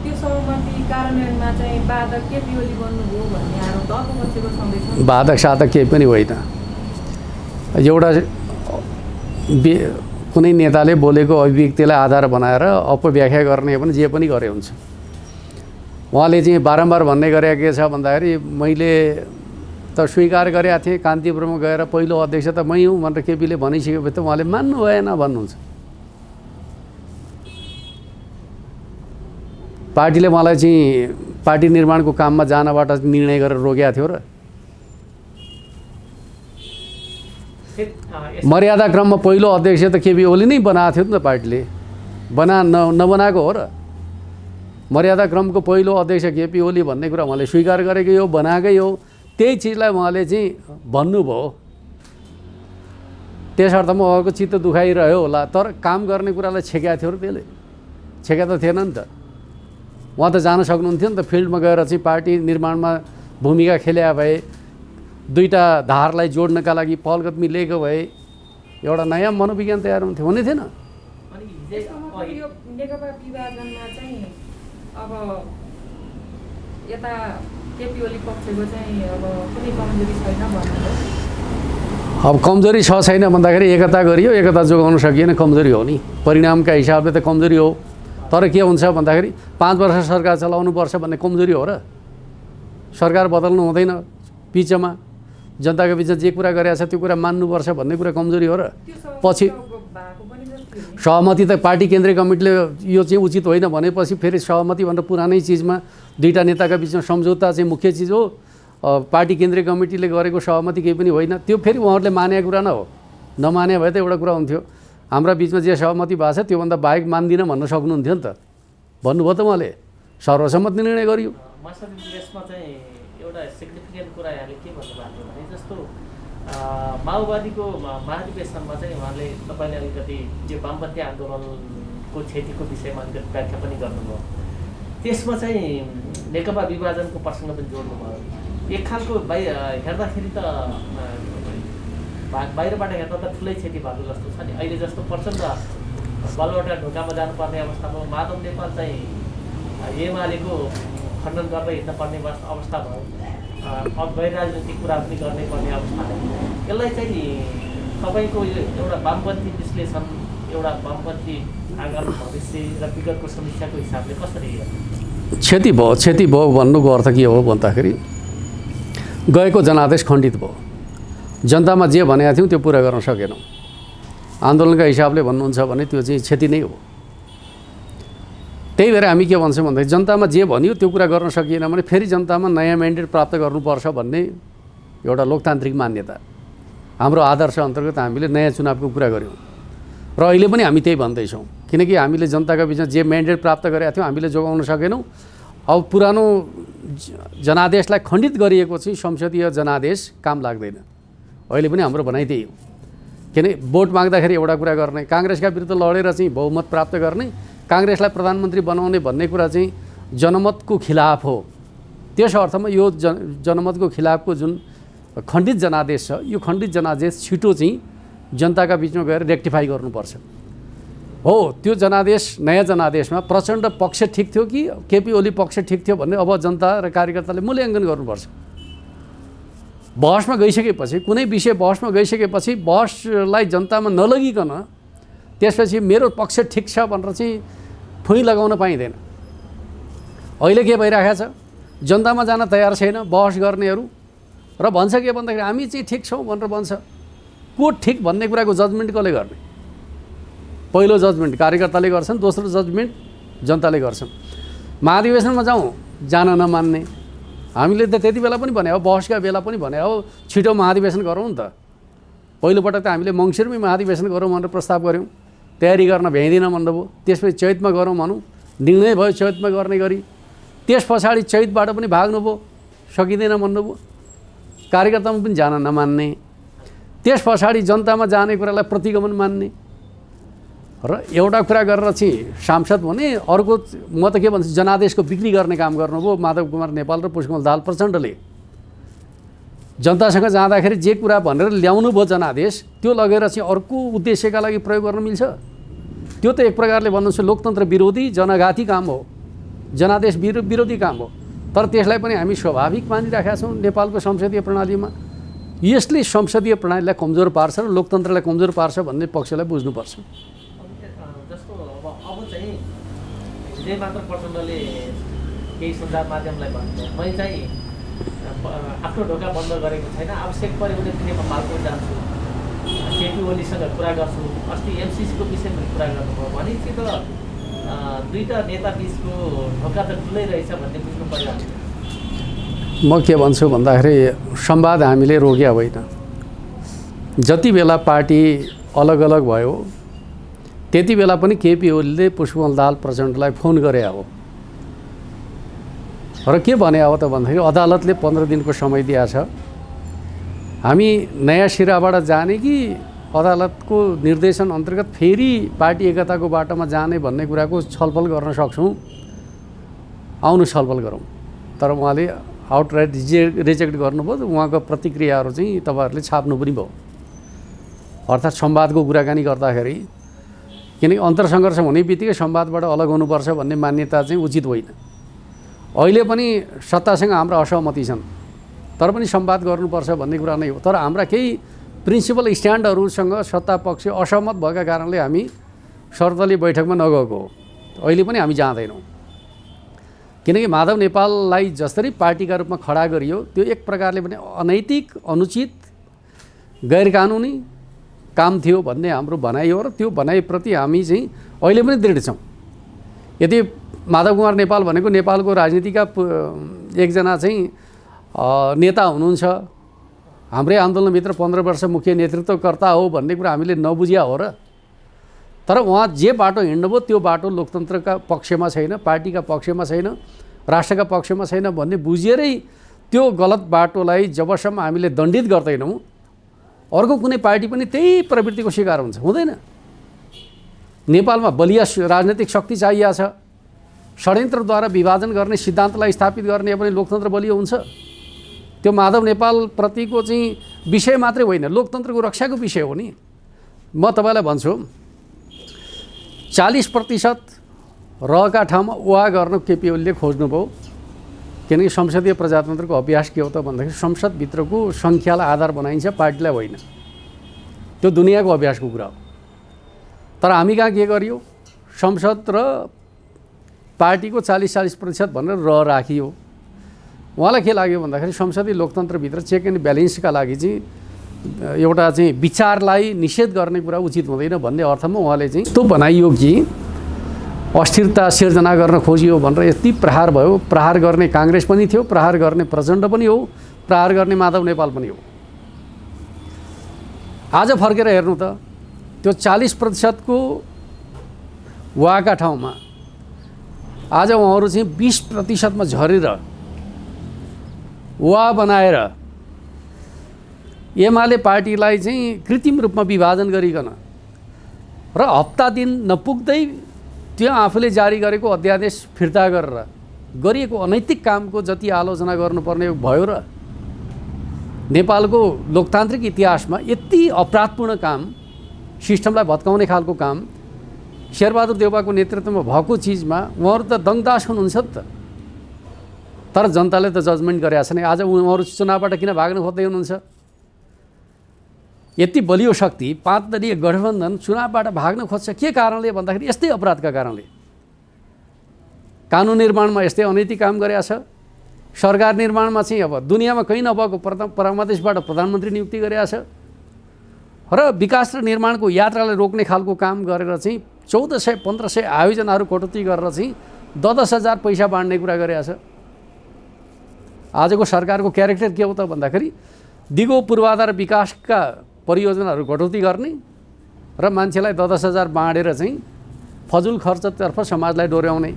त्यो सहमति कार्यान्वयनमा चाहिँ बाधक केपी ओली बन्नुभयो भन्ने आरोप त अपपक्षको छँदैछ। बाधक साधक केही पनि होइन। एउटा कुनै नेताले बोलेको अभिव्यक्तिलाई आधार बनाएर अपव्याख्या गर्ने हो भने जे पनि गरे हुन्छ। उहाँले चाहिँ बारम्बार भन्ने गरे के छ भन्दाखेरि मैले त स्वीकार गरेका थिएँ, कान्तिपुरमा गएर पहिलो अध्यक्ष त मै हुँ भनेर केपीले भनिसकेपछि त उहाँले मान्नु भएन भन्नुहुन्छ। पार्टीले मलाई चाहिँ पार्टी निर्माणको काममा जानबाट निर्णय गरेर रोकेको थियो र। मर्यादा क्रममा पहिलो अध्यक्ष त केपी ओली नै बनाएको थियो नि त, पार्टीले नबनाएको हो र। मर्यादा क्रमको पहिलो अध्यक्ष केपी ओली भन्ने कुरा उहाँले स्वीकार गरेकै हो, बनाएकै हो। त्यही चिजलाई उहाँले चाहिँ भन्नुभयो। त्यस अर्थमा उहाँको चित्त दुखाइरह्यो होला, तर काम गर्ने कुरालाई छेकेको थियो र त्यसले छेका त थिएन नि त। उहाँ त जान सक्नुहुन्थ्यो नि त फिल्डमा गएर चाहिँ पार्टी निर्माणमा भूमिका खेल्या भए, 2टा धारलाई जोड्नका लागि पहल कदमी लिएको भए एउटा नयाँ मनोविज्ञान तयार हुन्थ्यो, हुने थिएन। यो नेकपा विभाजनमा चाहिँ अब यता केपी ओली पक्षको चाहिँ अब कुनै कमजोरी छैन भन्नु। अब कमजोरी छ छैन भन्दाखेरि एकता गरियो, एकता जोगाउन सकिएन, कमजोरी हो नि। परिणामका हिसाबले त कमजोरी हो। तर के हुन्छ भन्दाखेरि 5 वर्ष सरकार चलाउनुपर्छ भन्ने कमजोरी हो र। सरकार बदल्नु हुँदैन, बिचमा जनताको बिचमा जे कुरा गरेको छ त्यो कुरा मान्नुपर्छ भन्ने कुरा कमजोरी हो र। पछि सहमति त पार्टी केन्द्रीय कमिटीले यो चाहिँ उचित होइन भनेपछि फेरि सहमति भनेर पुरानै चिजमा 2टा नेताका बिचमा सम्झौता चाहिँ मुख्य चिज हो। पार्टी केन्द्रीय कमिटीले गरेको सहमति केही पनि होइन, त्यो फेरि उहाँहरूले मानेको कुरा न हो। नमाने भए त एउटा कुरा हुन्थ्यो, हाम्रा बिचमा जे सहमति भएको छ त्योभन्दा बाहेक मान्दिनँ भन्न सक्नुहुन्थ्यो नि त। भन्नुभयो त उहाँले, सर्वसम्मत निर्णय गरियो। यसमा चाहिँ एउटा सिग्निफिकेन्ट कुरा यहाँले के भन्नुभएको थियो भने जस्तो माओवादीको महाधिवेशनमा चाहिँ उहाँले तपाईँले अलिकति यो वामपन्थी आन्दोलनको क्षतिको विषयमा अलिकति व्याख्या पनि गर्नुभयो। त्यसमा चाहिँ नेकपा विभाजनको प्रसङ्ग पनि जोड्नुभयो। एक खालको हेर्दाखेरि त बाहिरबाट हेर्दा त ठुलै क्षति भएको जस्तो छ नि। अहिले जस्तो प्रचण्ड बालुवाटार ढोकामा जानुपर्ने अवस्थामा माधव नेपाल चाहिँ एमालेको खण्डन गर्दै हिँड्नुपर्ने अवस्था भयो। अब गैर राजनीतिक कुरा पनि गर्नै पर्ने अवस्था हो। यसलाई चाहिँ तपाईँको यो एउटा वामपन्थी विश्लेषण, एउटा वामपन्थी आगामी भविष्य र विगतको समीक्षाको हिसाबले कसरी हेर्नु? क्षति भयो भन्नुको अर्थ के हो भन्दाखेरि गएको जनादेश खण्डित भयो। जनतामा जे भनेका थियौँ त्यो पुरा गर्न सकेनौँ। आन्दोलनका हिसाबले भन्नुहुन्छ भने त्यो चाहिँ क्षति नै हो। त्यही भएर हामी के भन्छौँ भन्दाखेरि जनतामा जे भन्यो त्यो कुरा गर्न सकिएन भने फेरि जनतामा नयाँ म्यान्डेट प्राप्त गर्नुपर्छ भन्ने एउटा लोकतान्त्रिक मान्यता हाम्रो आदर्श अन्तर्गत हामीले नयाँ चुनावको कुरा गऱ्यौँ र अहिले पनि हामी त्यही भन्दैछौँ। किनकि हामीले जनताका बिचमा जे म्यान्डेट प्राप्त गरेका थियौँ हामीले जोगाउन सकेनौँ। अब पुरानो जनादेशलाई खण्डित गरिएको चाहिँ संसदीय जनादेश काम लाग्दैन। अहिले पनि हाम्रो भनाइ त्यही हो। किन भोट माग्दाखेरि एउटा कुरा गर्ने, काङ्ग्रेसका विरुद्ध लडेर चाहिँ बहुमत प्राप्त गर्ने, काङ्ग्रेसलाई प्रधानमन्त्री बनाउने भन्ने कुरा चाहिँ जनमतको खिलाफ हो। त्यस अर्थमा यो जनमतको खिलाफको जुन खण्डित जनादेश छ यो खण्डित जनादेश छिटो चाहिँ जनताका बिचमा गएर रेक्टिफाई गर्नुपर्छ। हो त्यो जनादेश नयाँ जनादेशमा प्रचण्ड पक्ष ठिक थियो कि केपी ओली पक्ष ठिक थियो भन्ने अब जनता र कार्यकर्ताले मूल्याङ्कन गर्नुपर्छ। बहसमा गइसकेपछि कुनै विषय बहसमा गइसकेपछि बहसलाई जनतामा नलगिकन त्यसपछि मेरो पक्ष ठिक छ भनेर चाहिँ फुइँ लगाउन पाइँदैन। अहिले के भइरहेको छ, जनतामा जान तयार छैन बहस गर्नेहरू र भन्छ के भन्दाखेरि हामी चाहिँ ठिक छौँ भनेर भन्छ। को ठिक भन्ने कुराको जजमेन्ट कसले गर्ने? पहिलो जजमेन्ट कार्यकर्ताले गर्छन्, दोस्रो जजमेन्ट जनताले गर्छन्। महाधिवेशनमा जान नमान्ने हामीले त त्यति बेला पनि भने हो, बहसका बेला पनि भने हो छिटो महाधिवेशन गरौँ नि त। पहिलोपटक त हामीले मङ्सिरमै महाधिवेशन गरौँ भनेर प्रस्ताव गऱ्यौँ, तयारी गर्न भ्याइँदैन भन्नुभयो। त्यसपछि चैतमा गरौँ भनौँ, निर्णय भयो चैतमा गर्ने गरी। त्यस पछाडि चैतबाट पनि भाग्नुभयो, सकिँदैन भन्नुभयो, कार्यकर्तामा पनि जान नमान्ने। त्यस पछाडि जनतामा जाने कुरालाई प्रतिगमन मान्ने र एउटा कुरा गरेर चाहिँ सांसद भने अर्को म त के भन्छु जनादेशको बिक्री गर्ने काम गर्नुभयो माधव कुमार नेपाल र पुष्पकमल दाहाल प्रचण्डले। जनतासँग जाँदाखेरि जे कुरा भनेर ल्याउनु भयो जनादेश त्यो लगेर चाहिँ अर्को उद्देश्यका लागि प्रयोग गर्न मिल्छ? त्यो त एक प्रकारले भन्नुहुन्छ लोकतन्त्र विरोधी जनघाती काम हो, जनादेश विरोधी काम हो। तर त्यसलाई पनि हामी स्वाभाविक मानिराखेका छौँ नेपालको संसदीय प्रणालीमा। यसले संसदीय प्रणालीलाई कमजोर पार्छ र लोकतन्त्रलाई कमजोर पार्छ भन्ने पक्षलाई बुझ्नुपर्छ। जस्तो अब चाहिँ हिजै मात्र प्रचण्डले केही सञ्चार माध्यमलाई भन्नु, मैले चाहिँ आफ्नो ढोका बन्द गरेको छैन, आवश्यक पऱ्यो भने फेरि म मालपोत जान्छु, केपी ओलीसँग कुरा गर्छु, अस्ति एमसिसीको विषयमा कुरा गर्नुभयो भने चाहिँ त दुईवटा नेता बिचको ढोका त खुल्लै रहेछ भन्ने बुझ्नु पर्यो। म के भन्छु भन्दाखेरि संवाद हामीले रोक्या होइन। जति बेला पार्टी अलग अलग भयो त्यति बेला पनि केपी ओलीले पुष्पकमल दाहाल प्रचण्डलाई फोन गरे हो र के भने हो त भन्दाखेरि अदालतले 15 दिनको समय दिएको छ, हामी नयाँ सिराबाट जाने कि अदालतको निर्देशन अन्तर्गत फेरि पार्टी एकताको बाटोमा जाने भन्ने कुराको छलफल गर्न सक्छौँ, आउनु छलफल गरौँ। तर उहाँले आउटराइट रिजेक्ट गर्नुभयो। उहाँको प्रतिक्रियाहरू चाहिँ तपाईँहरूले छाप्नु पनि भयो। अर्थात् संवादको कुराकानी गर्दाखेरि किनकि अन्तरसङ्घर्ष हुने बित्तिकै संवादबाट अलग हुनुपर्छ भन्ने मान्यता चाहिँ उचित होइन। अहिले पनि सत्तासँग हाम्रा असहमति छन् तर पनि संवाद गर्नुपर्छ भन्ने कुरा नै हो। तर हाम्रा केही प्रिन्सिपल स्ट्यान्डहरूसँग सत्ता पक्ष असहमत भएका कारणले हामी सर्तले बैठकमा नगएको हो। अहिले पनि हामी जाँदैनौँ किनकि माधव नेपाललाई जसरी पार्टीका रूपमा खडा गरियो त्यो एक प्रकारले पनि अनैतिक, अनुचित, गैरकानुनी काम थियो भन्ने हाम्रो भनाइ हो र त्यो भनाइप्रति हामी चाहिँ अहिले पनि दृढ छौँ। यदि माधव कुमार नेपाल भनेको नेपालको राजनीतिका एकजना चाहिँ नेता हुनुहुन्छ, हाम्रै आन्दोलनभित्र 15 वर्ष मुख्य नेतृत्वकर्ता हो भन्ने कुरा हामीले नबुझ्या हो र। तर उहाँ जे बाटो हिँड्नुभयो त्यो बाटो लोकतन्त्रका पक्षमा छैन, पार्टीका पक्षमा छैन, राष्ट्रका पक्षमा छैन भन्ने बुझेरै त्यो गलत बाटोलाई जबसम्म हामीले दण्डित गर्दैनौँ अर्को कुनै पार्टी पनि त्यही प्रवृत्तिको शिकार हुन्छ, हुँदैन। नेपालमा बलिया राजनीतिक शक्ति चाहिएको छ, षड्यन्त्रद्वारा विभाजन गर्ने सिद्धान्तलाई स्थापित गर्ने पनि लोकतन्त्र बलियो हुन्छ। त्यो माधव नेपाल प्रतिको चाहिँ विषय मात्रै होइन, लोकतन्त्रको रक्षाको विषय हो नि। म तपाईँलाई भन्छु 40% रहेका ठाउँमा उहाँ गर्न केपी ओलीले खोज्नुभयो किनकि संसदीय प्रजातन्त्रको अभ्यास के हो त भन्दाखेरि संसदभित्रको सङ्ख्यालाई आधार बनाइन्छ, पार्टीलाई होइन। त्यो दुनियाँको अभ्यासको कुरा हो। तर हामी कहाँ के गरियो, संसद र पार्टीको 40% भनेर राखियो। उहाँलाई के लाग्यो भन्दाखेरि संसदीय लोकतन्त्रभित्र चेक एन्ड ब्यालेन्सका लागि चाहिँ एउटा चाहिँ विचारलाई निषेध गर्ने कुरा उचित हुँदैन भन्ने अर्थमा उहाँले चाहिँ त्यो बनाइयो कि अस्थिरता सिर्जना गर्न खोजियो भनेर यति प्रहार भयो। प्रहार गर्ने काङ्ग्रेस पनि थियो, प्रहार गर्ने प्रचण्ड पनि हो, प्रहार गर्ने माधव नेपाल पनि हो। आज फर्केर हेर्नु त त्यो 40% को वाका ठाउँमा आज उहाँहरू चाहिँ 20% मा झरेर वा बनाएर एमाले पार्टीलाई चाहिँ कृत्रिम रूपमा विभाजन गरिकन र हप्ता दिन नपुग्दै त्यो आफूले जारी गरेको अध्यादेश फिर्ता गरेर गरिएको अनैतिक कामको जति आलोचना गर्नुपर्ने भयो र नेपालको लोकतान्त्रिक इतिहासमा यति अपराधपूर्ण काम, सिस्टमलाई भत्काउने खालको काम शेरबहादुर देउवाको नेतृत्वमा भएको चिजमा उहाँहरू त दङदास हुनुहुन्छ नि त। तर जनताले त जजमेन्ट गरेका छैन। आज उहाँहरू चुनावबाट किन भाग्न खोज्दै हुनुहुन्छ? यति बलियो शक्ति 5 दलीय गठबन्धन चुनावबाट भाग्न खोज्छ के कारणले भन्दाखेरि यस्तै अपराधका कारणले। कानुन निर्माणमा यस्तै अनैतिक काम गरेका छ। सरकार निर्माणमा चाहिँ अब दुनियाँमा कहीँ नभएको परमादेशबाट प्रधानमन्त्री नियुक्ति गरेका छ र विकास र निर्माणको यात्रालाई रोक्ने खालको काम गरेर चाहिँ 1400-1500 आयोजनाहरू कटौती गरेर चाहिँ 10,000 पैसा बाँड्ने कुरा गरेका छ। आजको सरकारको क्यारेक्टर के हो त भन्दाखेरि दिगो पूर्वाधार विकासका परियोजनाहरू कटौती गर्ने र मान्छेलाई 10,000 बाँडेर चाहिँ फजुल खर्चतर्फ समाजलाई डोर्याउने।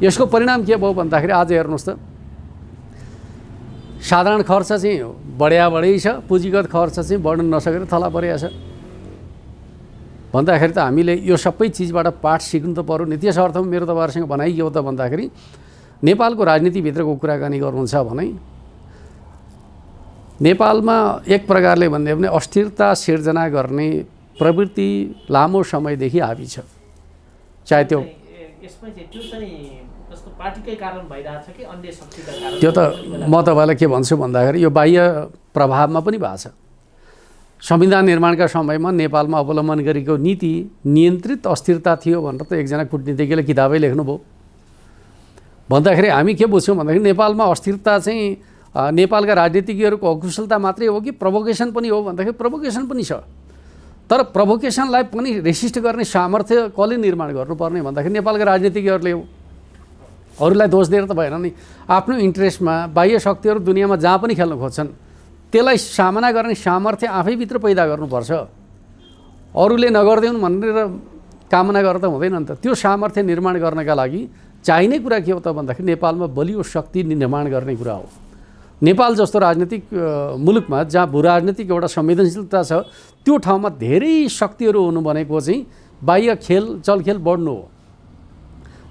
यसको परिणाम के भयो भन्दाखेरि आज हेर्नुहोस् त साधारण खर्च चाहिँ बढ्दै छ, पुँजीगत खर्च चाहिँ बढ्न नसकेर थला परेको छ भन्दाखेरि त हामीले यो सबै चिजबाट पाठ सिक्नु त पर्यो नि। त्यस अर्थमा मेरो तपाईँहरूसँग भनाइ के हो त भन्दाखेरि नेपालको राजनीतिभित्रको कुराकानी गर्नुहुन्छ भने नेपालमा एक प्रकारले भन्यो भने अस्थिरता सिर्जना गर्ने प्रवृत्ति लामो समयदेखि हाबी छ। चाहे त्यो यसमा चाहिँ त्यो चाहिँ जस्तो पार्टीकै कारण भइरहेछ कि अन्य शक्तिका कारण? त्यो त म तपाईँलाई के भन्छु भन्दाखेरि यो बाह्य प्रभावमा पनि भएको छ। संविधान निर्माणका समयमा नेपालमा अवलम्बन गरेको नीति नियन्त्रित अस्थिरता थियो भनेर त एकजना कूटनीतिज्ञले किताबै लेख्नुभयो। भन्दाखेरि हामी के बुझ्छौँ भन्दाखेरि नेपालमा अस्थिरता चाहिँ नेपालका राजनीतिज्ञहरूको अकुशलता मात्रै हो कि प्रोभोकेसन पनि हो भन्दाखेरि प्रोभोकेसन पनि छ। तर प्रोभोकेसनलाई पनि रेसिस्ट गर्ने सामर्थ्य कसले निर्माण गर्नुपर्ने भन्दाखेरि नेपालका राजनीतिज्ञहरूले हो। अरूलाई दोष दिएर त भएन नि। आफ्नो इन्ट्रेस्टमा बाह्य शक्तिहरू दुनियाँमा जहाँ पनि खेल्न खोज्छन् त्यसलाई सामना गर्ने सामर्थ्य आफैभित्र पैदा गर्नुपर्छ। अरूले नगर्दैनन् भनेर कामना गर्दा हुँदैन नि त। त्यो सामर्थ्य निर्माण गर्नका लागि चाहिने कुरा के हो त भन्दाखेरि नेपालमा बलियो शक्ति निर्माण गर्ने कुरा हो। नेपाल जस्तो राजनीतिक मुलुकमा जहाँ भू राजनीतिक एउटा संवेदनशीलता छ त्यो ठाउँमा धेरै शक्तिहरू हुनु भनेको चाहिँ बाह्य चलखेल बढ्नु हो।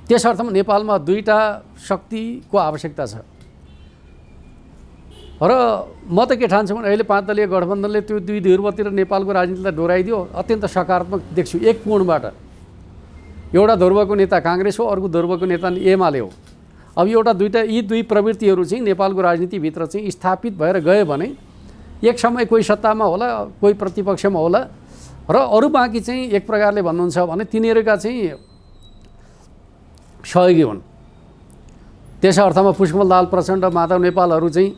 त्यस अर्थमा नेपालमा दुईटा शक्तिको आवश्यकता छ र म त के ठान्छु भने अहिले 5 दलीय गठबन्धनले त्यो दुई ध्रुवतिर नेपालको राजनीतिलाई डोराइदियो। अत्यन्त सकारात्मक देख्छु एक कोणबाट। एउटा ध्रुवको नेता काङ्ग्रेस हो, अर्को ध्रुवको नेता एमाले हो। अब यी दुई प्रवृत्तिहरू चाहिँ नेपालको राजनीतिभित्र चाहिँ स्थापित भएर गयो भने एक समय कोही सत्तामा होला, कोही प्रतिपक्षमा होला र अरू बाँकी चाहिँ एक प्रकारले भन्नुहुन्छ भने तिनीहरूका चाहिँ सहयोगी हुन्। त्यस अर्थमा पुष्पकमल दाहाल प्रचण्ड, माधव नेपालहरू चाहिँ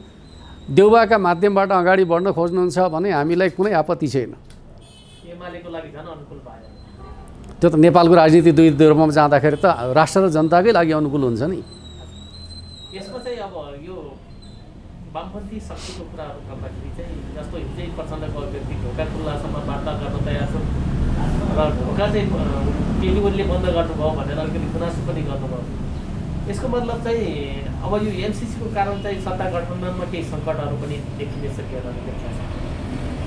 देउवाका माध्यमबाट अगाडि बढ्न खोज्नुहुन्छ भने हामीलाई कुनै आपत्ति छैन। एमालेको लागि झन् अनुकूल भयो। त्यो त नेपालको राजनीति दुई ध्रुवमा जाँदाखेरि त राष्ट्र र जनताकै लागि अनुकूल हुन्छ नि। यसमा चाहिँ अब यो वामपन्थी शक्तिको कुराहरू गर्दाखेरि चाहिँ जस्तो हिजै प्रचण्डको अभिव्यक्ति ढोका खुल्लासम्म वार्ता गर्न तयार छन् र ढोका चाहिँ केजरीवालले बन्द गर्नुभयो भनेर अलिकति गुनासो पनि गर्नुभयो। यसको मतलब चाहिँ अब यो एमसिसीको कारण चाहिँ सत्ता गठबन्धनमा केही सङ्कटहरू पनि देखिनेछ कि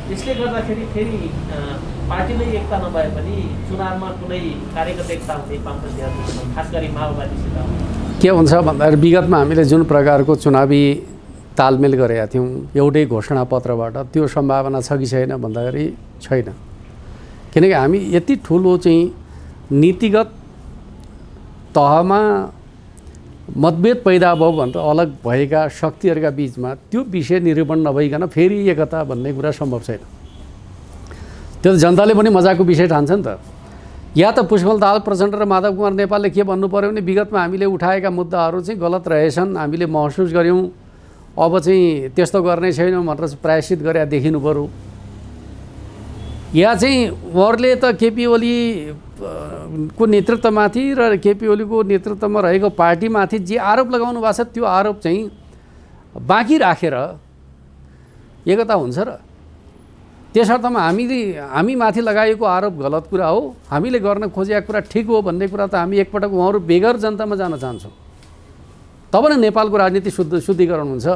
यसले गर्दाखेरि फेरि पार्टी नै एकता नभए पनि चुनावमा कुनै कार्यगत एकता हुने वामपन्थीहरू खास गरी माओवादीसित के हुन्छ भन्दाखेरि विगतमा हामीले जुन प्रकारको चुनावी तालमेल गरेका थियौँ एउटै घोषणापत्रबाट त्यो सम्भावना छ कि छैन भन्दाखेरि छैन। किनकि हामी यति ठुलो चाहिँ नीतिगत तहमा मतभेद पैदा भयो भने त अलग भएका शक्तिहरूका बिचमा त्यो विषय निरूपण नभइकन फेरि एकता भन्ने कुरा सम्भव छैन। त्यो त जनताले पनि मजाको विषय ठान्छ नि त। या त पुष्पकमल दाहाल प्रचण्ड र माधव कुमार नेपालले के भन्नु पर्यो भने विगतमा हामीले उठाएका मुद्दाहरू चाहिँ गलत रहेछन्, हामीले महसुस गऱ्यौँ, अब चाहिँ त्यस्तो गर्ने छैनौँ भनेर प्रायश्चित गरेर देखिनु पर्यो। या चाहिँ उहाँहरूले त केपी ओली को नेतृत्वमाथि र केपी ओलीको नेतृत्वमा रहेको पार्टीमाथि जे आरोप लगाउनु भएको छ त्यो आरोप चाहिँ बाँकी राखेर एकता हुन्छ र त्यसर्थमा हामी माथि लगाएको आरोप गलत कुरा हो, हामीले गर्न खोजेको कुरा ठिक हो भन्ने कुरा त हामी एकपटक उहाँहरू बेगर जनतामा जान चाहन्छौँ। तब नै नेपालको राजनीति शुद्धिकरण हुन्छ।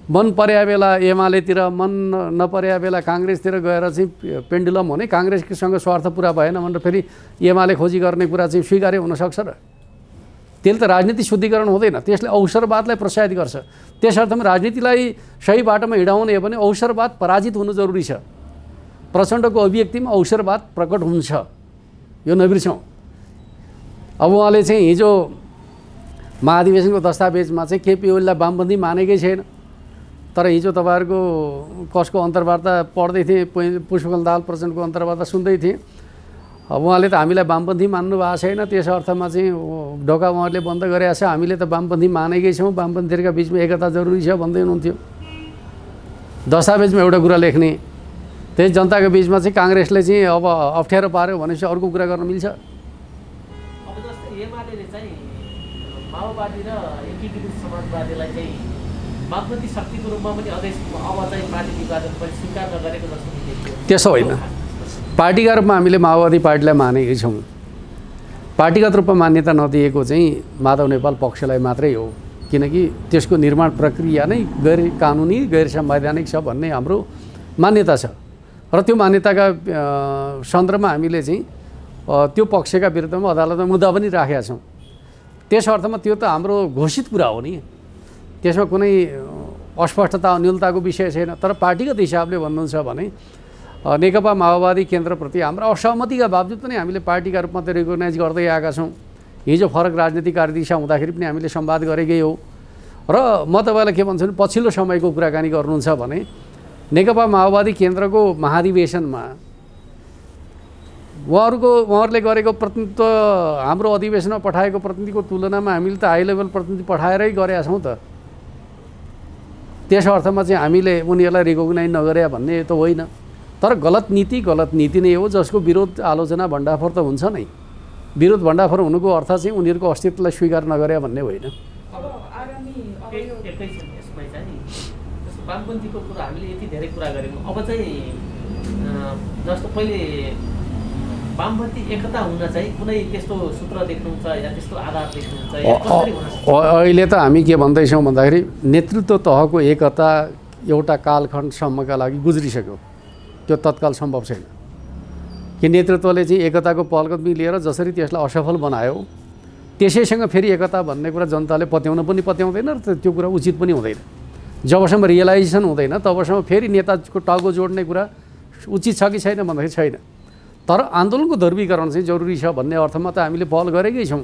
मन परेया बेला एमालेतिर, मन नपरेया बेला काङ्ग्रेसतिर गएर चाहिँ पेन्डुलम हुने, काङ्ग्रेससँग स्वार्थ पुरा भएन भनेर फेरि एमाले खोजी गर्ने कुरा चाहिँ स्वीकार्य हुनसक्छ र? त्यसले त राजनीति शुद्धिकरण हुँदैन, त्यसले अवसरवादलाई प्रोत्साहित गर्छ। त्यसर्थमा राजनीतिलाई सही बाटोमा हिँडाउने हो भने अवसरवाद पराजित हुनु जरुरी छ। प्रचण्डको अभिव्यक्तिमा अवसरवाद प्रकट हुन्छ, यो नबिर्सौँ। अब उहाँले चाहिँ हिजो महाधिवेशनको दस्तावेजमा चाहिँ केपी ओलीलाई वामपन्थी मानेकै छैन, तर हिजो तपाईँहरूको कसको अन्तर्वार्ता पढ्दै थिएँ, पुष्पकमल दाहाल प्रचण्डको अन्तर्वार्ता सुन्दै थिएँ। अब उहाँले त हामीलाई वामपन्थी मान्नु भएको छैन, त्यस अर्थमा चाहिँ ढोका उहाँहरूले बन्द गरेका छ, हामीले त वामपन्थी मानेकै छौँ, वामपन्थीहरूका बिचमा एकता जरुरी छ भन्दै हुनुहुन्थ्यो। दस्तावेजमा एउटा कुरा लेख्ने, त्यही जनताको बिचमा चाहिँ काङ्ग्रेसले चाहिँ अब अप्ठ्यारो पार्यो भनेपछि अर्को कुरा गर्न मिल्छ? अब जस्तै एमाले चाहिँ माओवादी र एकीकृत समाजवादीलाई चाहिँ वामपन्थी शक्तिको रूपमा पनि अझै अब चाहिँ पार्टी विभाजन पनि स्वीकार नगरेको जस्तो देखियो। त्यसो होइन, पार्टीका रूपमा हामीले माओवादी पार्टीलाई मानेकै छौँ। पार्टीगत रूपमा मान्यता नदिएको चाहिँ माधव नेपाल पक्षलाई मात्रै हो, किनकि त्यसको निर्माण प्रक्रिया नै गैर कानुनी, गैर संवैधानिक छ भन्ने हाम्रो मान्यता छ र त्यो मान्यताका सन्दर्भमा हामीले चाहिँ त्यो पक्षका विरुद्धमा अदालतमा मुद्दा पनि राखेका छौँ। त्यस अर्थमा त्यो त हाम्रो घोषित कुरा हो नि, त्यसमा कुनै अस्पष्टता न्यूनताको विषय छैन। तर पार्टीगत हिसाबले भन्नुहुन्छ भने नेकपा माओवादी केन्द्रप्रति हाम्रो असहमतिका बावजुद पनि हामीले पार्टीका रूपमा त रिकगनाइज गर्दै आएका छौँ। हिजो फरक राजनीतिक कार्यदिशा हुँदाखेरि पनि हामीले संवाद गरेकै हो। र म तपाईँलाई के भन्छु भने पछिल्लो समयको कुराकानी गर्नुहुन्छ भने नेकपा माओवादी केन्द्रको महाधिवेशनमा उहाँहरूले गरेको प्रतिनिधित्व हाम्रो अधिवेशनमा पठाएको प्रतिनिधिको तुलनामा हामीले त हाई लेभल प्रतिनिधि पठाएरै गरेका छौँ त। त्यस अर्थमा चाहिँ हामीले उनीहरूलाई रिकगनाइज नगरे भन्ने त होइन, तर गलत नीति नै हो, जसको विरोध आलोचना भण्डाफोर त हुन्छ नै। विरोध भण्डाफोर हुनुको अर्थ चाहिँ उनीहरूको अस्तित्वलाई स्वीकार नगरे भन्ने होइन। एकैछिन यसमै चाहिँ वामपन्थीको कुरा हामीले यति धेरै कुरा गऱ्यौँ। अब चाहिँ जस्तो पहिले वामपन्थी एकता हुन चाहिँ कुनै त्यस्तो सूत्र देख्नुहुन्छ या त्यस्तो आधार देख्नुहुन्छ या कसरी हुन सक्छ? अहिले त हामी के भन्दैछौँ भन्दाखेरि नेतृत्व तहको एकता एउटा कालखण्डसम्मका लागि गुज्रिसक्यो, त्यो तत्काल सम्भव छैन। कि नेतृत्वले चाहिँ एकताको पहलकदमी लिएर जसरी त्यसलाई असफल बनायो त्यसैसँग फेरि एकता भन्ने कुरा जनताले पत्याउन पनि पत्याउँदैन र त्यो कुरा उचित पनि हुँदैन। जबसम्म रियलाइजेसन हुँदैन तबसम्म फेरि नेताको टाउको जोड्ने कुरा उचित छ कि छैन भन्दाखेरि छैन। तर आन्दोलनको ध्रुवीकरण चाहिँ जरुरी छ भन्ने अर्थमा त हामीले पहल गरेकै छौँ।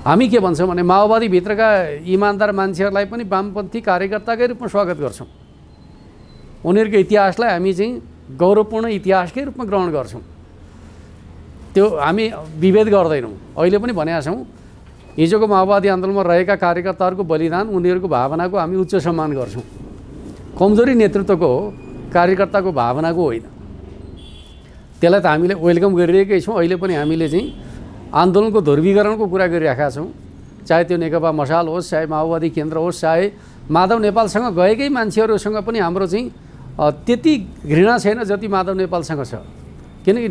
हामी के भन्छौँ भने माओवादीभित्रका इमान्दार मान्छेहरूलाई पनि वामपन्थी कार्यकर्ताकै रूपमा स्वागत गर्छौँ। उनीहरूको इतिहासलाई हामी चाहिँ गौरवपूर्ण इतिहासकै रूपमा ग्रहण गर्छौँ, त्यो हामी विभेद गर्दैनौँ। अहिले पनि भनेका छौँ हिजोको माओवादी आन्दोलनमा रहेका कार्यकर्ताहरूको बलिदान, उनीहरूको भावनाको हामी उच्च सम्मान गर्छौँ। कमजोरी नेतृत्वको हो, कार्यकर्ताको भावनाको होइन। त्यसलाई त हामीले वेलकम गरिरहेकै छौँ। अहिले पनि हामीले चाहिँ आन्दोलनको ध्रुवीकरणको कुरा गरिरहेका छौँ, चाहे त्यो नेकपा मसाल होस्, चाहे माओवादी केन्द्र होस्, चाहे माधव नेपालसँग गएकै मान्छेहरूसँग पनि हाम्रो चाहिँ त्यति घृणा छैन जति माधव नेपालसँग छ। किनकि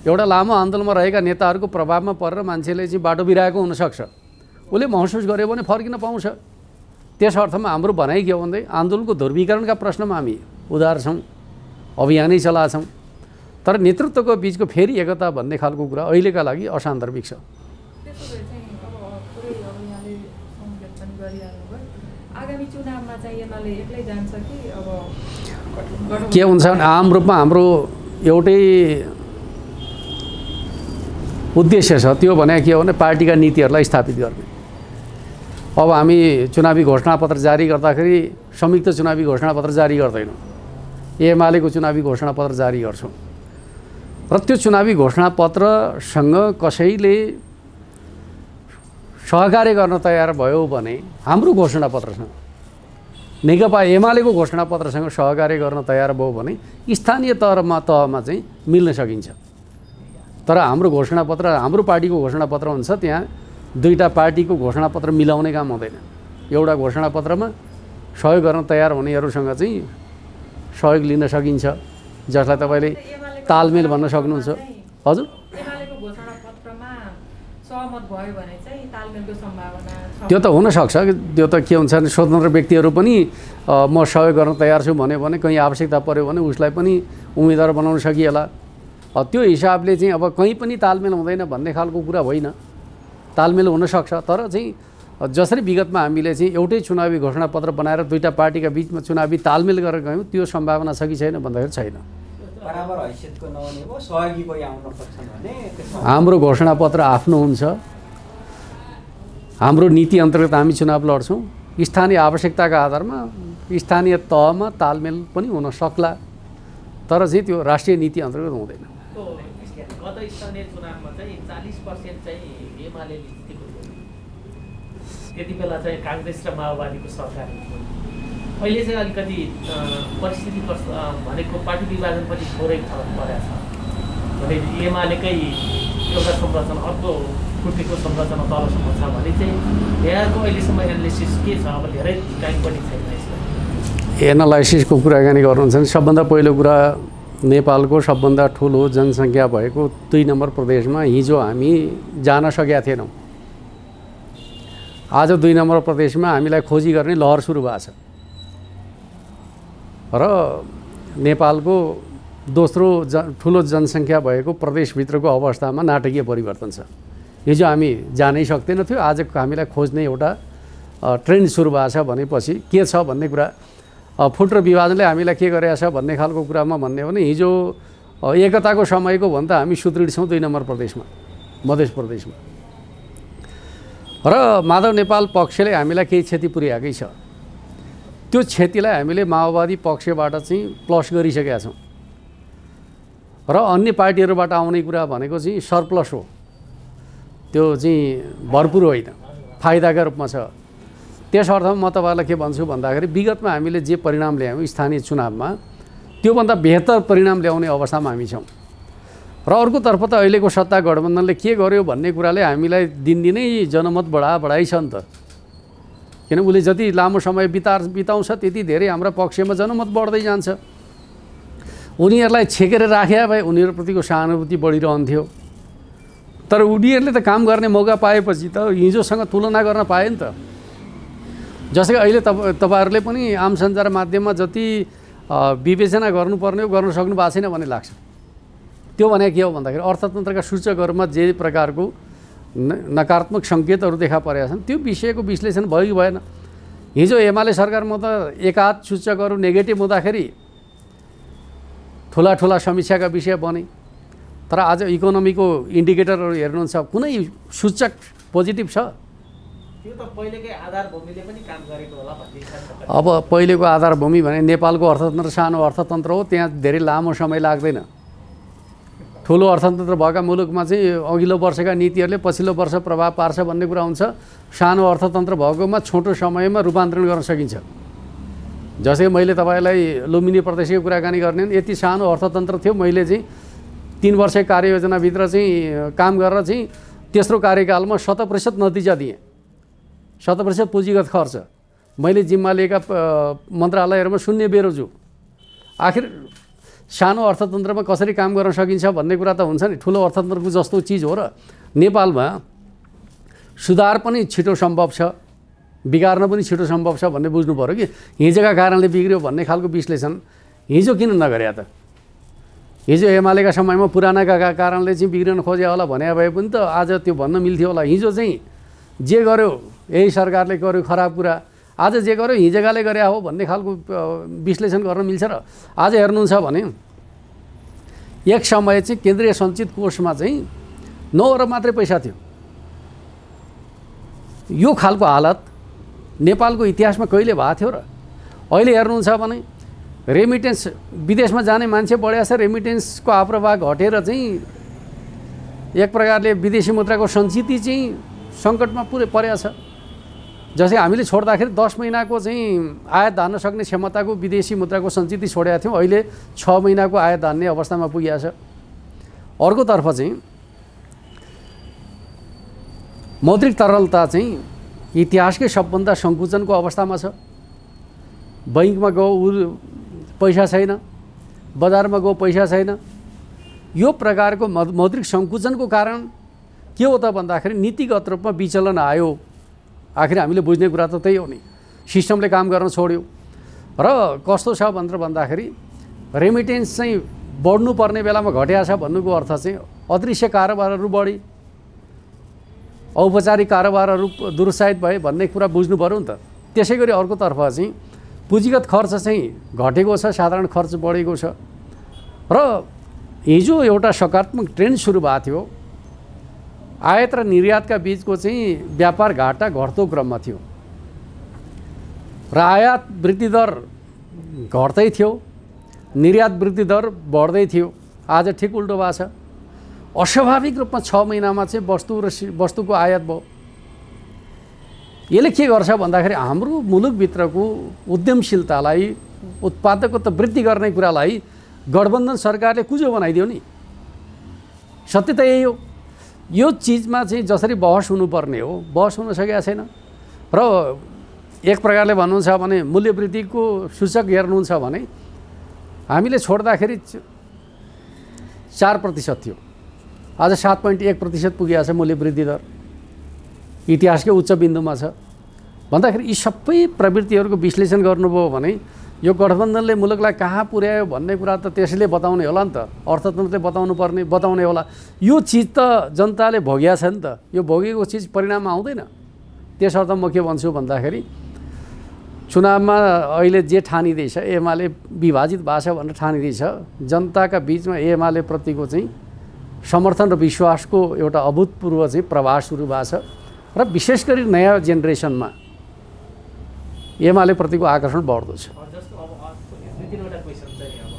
एउटा लामो आन्दोलनमा रहेका नेताहरूको प्रभावमा परेर मान्छेले चाहिँ बाटो बिराएको हुनसक्छ, उसले महसुस गर्यो भने फर्किन पाउँछ। त्यस अर्थमा हाम्रो भनाइ के हो भन्दै आन्दोलनको ध्रुवीकरणका प्रश्नमा हामी उदार छौँ, अभियानै चलाछौँ। तर नेतृत्वको बिचको फेरि एकता भन्ने खालको कुरा अहिलेका लागि असान्दर्भिक छ। के हुन्छ भने आम रूपमा हाम्रो एउटै उद्देश्य छ, त्यो भने के हो भने पार्टीका नीतिहरूलाई स्थापित गर्ने। अब हामी चुनावी घोषणापत्र जारी गर्दाखेरि संयुक्त चुनावी घोषणापत्र जारी गर्दैनौँ, एमालेको चुनावी घोषणापत्र जारी गर्छौँ। र त्यो चुनावी घोषणापत्रसँग कसैले सहकार्य गर्न तयार भयो भने हाम्रो घोषणापत्रसँग, नेकपा एमालेको घोषणापत्रसँग सहकार्य गर्न तयार भयो भने स्थानीय तहमा चाहिँ मिल्न सकिन्छ। तर हाम्रो घोषणापत्र हाम्रो पार्टीको घोषणापत्र हुन्छ, त्यहाँ दुईटा पार्टीको घोषणापत्र मिलाउने काम हुँदैन। एउटा घोषणापत्रमा सहयोग गर्न तयार हुनेहरूसँग चाहिँ सहयोग लिन सकिन्छ, जसलाई तपाईँले तालमेल भन्न सक्नुहुन्छ। हजुर, एमालेको घोषणापत्रमा सहमत भयो भने चाहिँ तालमेलको सम्भावना छ। त्यो त हुनसक्छ। त्यो त के हुन्छ भने स्वतन्त्र व्यक्तिहरू पनि म सहयोग गर्न तयार छु भन्यो भने, कहीँ आवश्यकता पऱ्यो भने उसलाई पनि उम्मेदवार बनाउन सकिएला। त्यो हिसाबले चाहिँ अब कहीँ पनि तालमेल हुँदैन भन्ने खालको कुरा होइन, तालमेल हुनसक्छ। तर चाहिँ जसरी विगतमा हामीले चाहिँ एउटै चुनावी घोषणापत्र बनाएर दुईटा पार्टीका बिचमा चुनावी तालमेल गरेर गयौँ, त्यो सम्भावना छ कि छैन भन्दाखेरि छैन। बराबर हैसियतको नहुने भयो, सहयोगी कोही आउन खोज्छन् भने हाम्रो घोषणापत्र आफ्नो हुन्छ, हाम्रो नीति अन्तर्गत हामी चुनाव लड्छौँ। स्थानीय आवश्यकताका आधारमा स्थानीय तहमा तालमेल पनि हुन सक्ला, तर चाहिँ त्यो राष्ट्रिय नीति अन्तर्गत हुँदैन। गत स्थानीय चुनावमा चाहिँ 40% चाहिँ एमाले जितेको थियो। त्यति बेला चाहिँ काङ्ग्रेस र माओवादीको सरकार थियो। अहिले चाहिँ अलिकति परिस्थिति भनेको पार्टी विभाजन पनि थोरै फरक परेको छ भने एमालेकै एउटा संरचना अर्को कुर्तीको संरचना तलसम्म छ भने चाहिँ यहाँको अहिलेसम्म एनालिसिस के छ? अब धेरै टाइम पनि छैन यसलाई एनालाइसिसको कुराकानी गर्नुहुन्छ भने सबभन्दा पहिलो कुरा नेपालको सबभन्दा ठुलो जनसङ्ख्या भएको 2 नम्बर प्रदेशमा हिजो हामी जान सकेका थिएनौँ। आज 2 नम्बर प्रदेशमा हामीलाई खोजी गर्ने लहर सुरु भएको छ र नेपालको दोस्रो ठुलो जनसङ्ख्या भएको प्रदेशभित्रको अवस्थामा नाटकीय परिवर्तन छ। हिजो हामी जानै सक्दैनौँ थियो, आज हामीलाई खोज्ने एउटा ट्रेन्ड सुरु भएको छ भनेपछि के छ भन्ने कुरा फुट र विभाजनले हामीलाई के गरेछ भन्ने खालको कुरामा भन्ने हो भने हिजो एकताको समयको भन्दा हामी सुदृढ छौँ 2 नम्बर प्रदेशमा, मध्य प्रदेशमा। र माधव नेपाल पक्षले हामीलाई केही क्षति पुर्याएकै छ। त्यो क्षतिलाई हामीले माओवादी पक्षबाट चाहिँ प्लस गरिसकेका छौँ र अन्य पार्टीहरूबाट आउने कुरा भनेको चाहिँ सरप्लस हो, त्यो चाहिँ भरपुर होइन, फाइदाका रूपमा छ। त्यस अर्थमा म तपाईँलाई के भन्छु भन्दाखेरि विगतमा हामीले जे परिणाम ल्यायौँ स्थानीय चुनावमा, त्योभन्दा बेहतर परिणाम ल्याउने अवस्थामा हामी छौँ। र अर्कोतर्फ त अहिलेको सत्ता गठबन्धनले के गर्यो भन्ने कुराले हामीलाई दिनदिनै जनमत बढाइ छ नि त। किन उसले जति लामो समय बिताउँछ त्यति धेरै हाम्रा पक्षमा जनमत बढ्दै जान्छ। उनीहरूलाई छेकेर राखे भए उनीहरूप्रतिको सहानुभूति बढिरहन्थ्यो। तर उनीहरूले त काम गर्ने मौका पाएपछि त हिजोसँग तुलना गर्न पाए नि त। जसै अहिले तपाईँहरूले पनि आम सञ्चार माध्यममा जति विवेचना गर्नुपर्ने हो गर्न सक्नु भएको छैन भन्ने लाग्छ। त्यो भने के हो भन्दाखेरि अर्थतन्त्रका सूचकहरूमा जे प्रकारको नकारात्मक सङ्केतहरू देखा परेका छन् त्यो विषयको विश्लेषण भयो कि भएन। हिजो एमाले सरकारमा त एकाध सूचकहरू नेगेटिभ हुँदाखेरि ठुला समीक्षाका विषय बने, तर आज इकोनोमीको इन्डिकेटरहरू हेर्नुहुन्छ कुनै सूचक पोजिटिभ छ? त्यो त पहिलेकै आधारभूमिले पनि काम गरेको होला भन्ने छ। अब पहिलेको आधारभूमि भने नेपालको अर्थतन्त्र सानो अर्थतन्त्र हो, त्यहाँ धेरै लामो समय लाग्दैन। ठुलो अर्थतन्त्र भएका मुलुकमा चाहिँ अघिल्लो वर्षका नीतिहरूले पछिल्लो वर्ष प्रभाव पार्छ भन्ने कुरा हुन्छ। सानो अर्थतन्त्र भएकोमा छोटो समयमा रूपान्तरण गर्न सकिन्छ। जसै मैले तपाईँलाई लुम्बिनी प्रदेशको कुराकानी गर्ने यति सानो अर्थतन्त्र थियो, मैले चाहिँ 3 वर्ष कार्ययोजनाभित्र चाहिँ काम गरेर चाहिँ तेस्रो कार्यकालमा 100% नतिजा दिएँ, 100% पुँजीगत खर्च। मैले जिम्मा लिएका मन्त्रालयहरूमा 0 बेरोजु। आखिर सानो अर्थतन्त्रमा कसरी काम गर्न सकिन्छ भन्ने कुरा त हुन्छ नि। ठुलो अर्थतन्त्रको जस्तो चिज हो र नेपालमा सुधार पनि छिटो सम्भव छ, बिगार्न पनि छिटो सम्भव छ भन्ने बुझ्नु पऱ्यो कि हिजोका कारणले बिग्रियो भन्ने खालको विश्लेषण हिजो किन नगरे त? हिजो एमालेका समयमा पुरानाका कारणले चाहिँ बिग्रिन खोजे होला भने भए पनि त आज त्यो भन्न मिल्थ्यो होला। हिजो चाहिँ जे गर्यो यही सरकारले गर्यो खराब कुरा, आज जे गर्यो हिजोकाले गरे हो भन्ने खालको विश्लेषण गर्न मिल्छ। र आज हेर्नुहुन्छ भने एक समय चाहिँ केन्द्रीय सञ्चित कोषमा चाहिँ 9 अरब मात्रै पैसा थियो। यो खालको हालत नेपालको इतिहासमा कहिले भएको थियो र? अहिले हेर्नुहुन्छ भने रेमिटेन्स विदेशमा जाने मान्छे बढेको छ, रेमिटेन्सको आप्रवाह घटेर चाहिँ एक प्रकारले विदेशी मुद्राको सञ्चिति चाहिँ सङ्कटमा पुरै परेको छ। जसै हामीले छोड्दाखेरि 10 महिनाको चाहिँ आयात धान्न सक्ने क्षमताको विदेशी मुद्राको सञ्चिति छोडेका थियौँ, अहिले 6 महिनाको आयात धान्ने अवस्थामा पुगेको छ। अर्कोतर्फ चाहिँ मौद्रिक तरलता चाहिँ इतिहासकै सबभन्दा सङ्कुचनको अवस्थामा छ। बैङ्कमा गयो पैसा छैन, बजारमा गयो पैसा छैन। यो प्रकारको मौद्रिक सङ्कुचनको कारण के हो त भन्दाखेरि नीतिगत रूपमा विचलन आयो। आखिर हामीले बुझ्ने कुरा त त्यही हो नि, सिस्टमले काम गर्न छोड्यो। र कस्तो छ भनेर भन्दाखेरि रेमिटेन्स चाहिँ बढ्नुपर्ने बेलामा घट्या छ भन्नुको अर्थ चाहिँ अदृश्य कारोबारहरू बढी, औपचारिक कारोबारहरू दुरुत्साहित भए भन्ने कुरा बुझ्नु पऱ्यो नि त। त्यसै गरी अर्कोतर्फ चाहिँ पुँजीगत खर्च चाहिँ घटेको छ, साधारण खर्च बढेको छ। र हिजो एउटा सकारात्मक ट्रेन्ड सुरु भएको थियो, आयात र निर्यातका बिचको चाहिँ व्यापार घाटा घट्दो क्रममा थियो र आयात वृद्धि दर घट्दै थियो, निर्यात वृद्धि दर बढ्दै थियो। आज ठिक उल्टो भएको छ। अस्वाभाविक रूपमा 6 महिनामा चाहिँ वस्तुको आयात भयो। यसले के गर्छ भन्दाखेरि हाम्रो मुलुकभित्रको उद्यमशीलतालाई, उत्पादकता वृद्धि गर्ने कुरालाई गठबन्धन सरकारले कुजो बनाइदियो नि। सत्य त यही हो। यो चिजमा चाहिँ जसरी बहस हुनुपर्ने हो, बहस हुन सकेको छैन। र एक प्रकारले भन्नुहुन्छ भने मूल्यवृद्धिको सूचक हेर्नुहुन्छ भने हामीले छोड्दाखेरि 4% थियो, आज 7.1% पुगेको छ मूल्यवृद्धि दर। इतिहासकै उच्च बिन्दुमा छ। भन्दाखेरि यी सबै प्रवृत्तिहरूको विश्लेषण गर्नुभयो भने यो गठबन्धनले मुलुकलाई कहाँ पुर्यायो भन्ने कुरा त त्यसले बताउने होला नि त, अर्थतन्त्रले बताउने होला। यो चिज त जनताले भोगेको छ नि त। यो भोगेको चिज परिणाम आउँदैन। त्यसर्थ म के भन्छु भन्दाखेरि चुनावमा अहिले जे ठानिँदैछ, एमाले विभाजित भाषा भनेर ठानिँदैछ, जनताका बिचमा एमाले प्रतिको चाहिँ समर्थन र विश्वासको एउटा अभूतपूर्व चाहिँ प्रवाह सुरु भएको छ। र विशेष गरी नयाँ जेनेरेसनमा एमाले प्रतिको आकर्षण बढ्दो छ। जस्तो अब 2-3वटा क्वेसन चाहिँ अब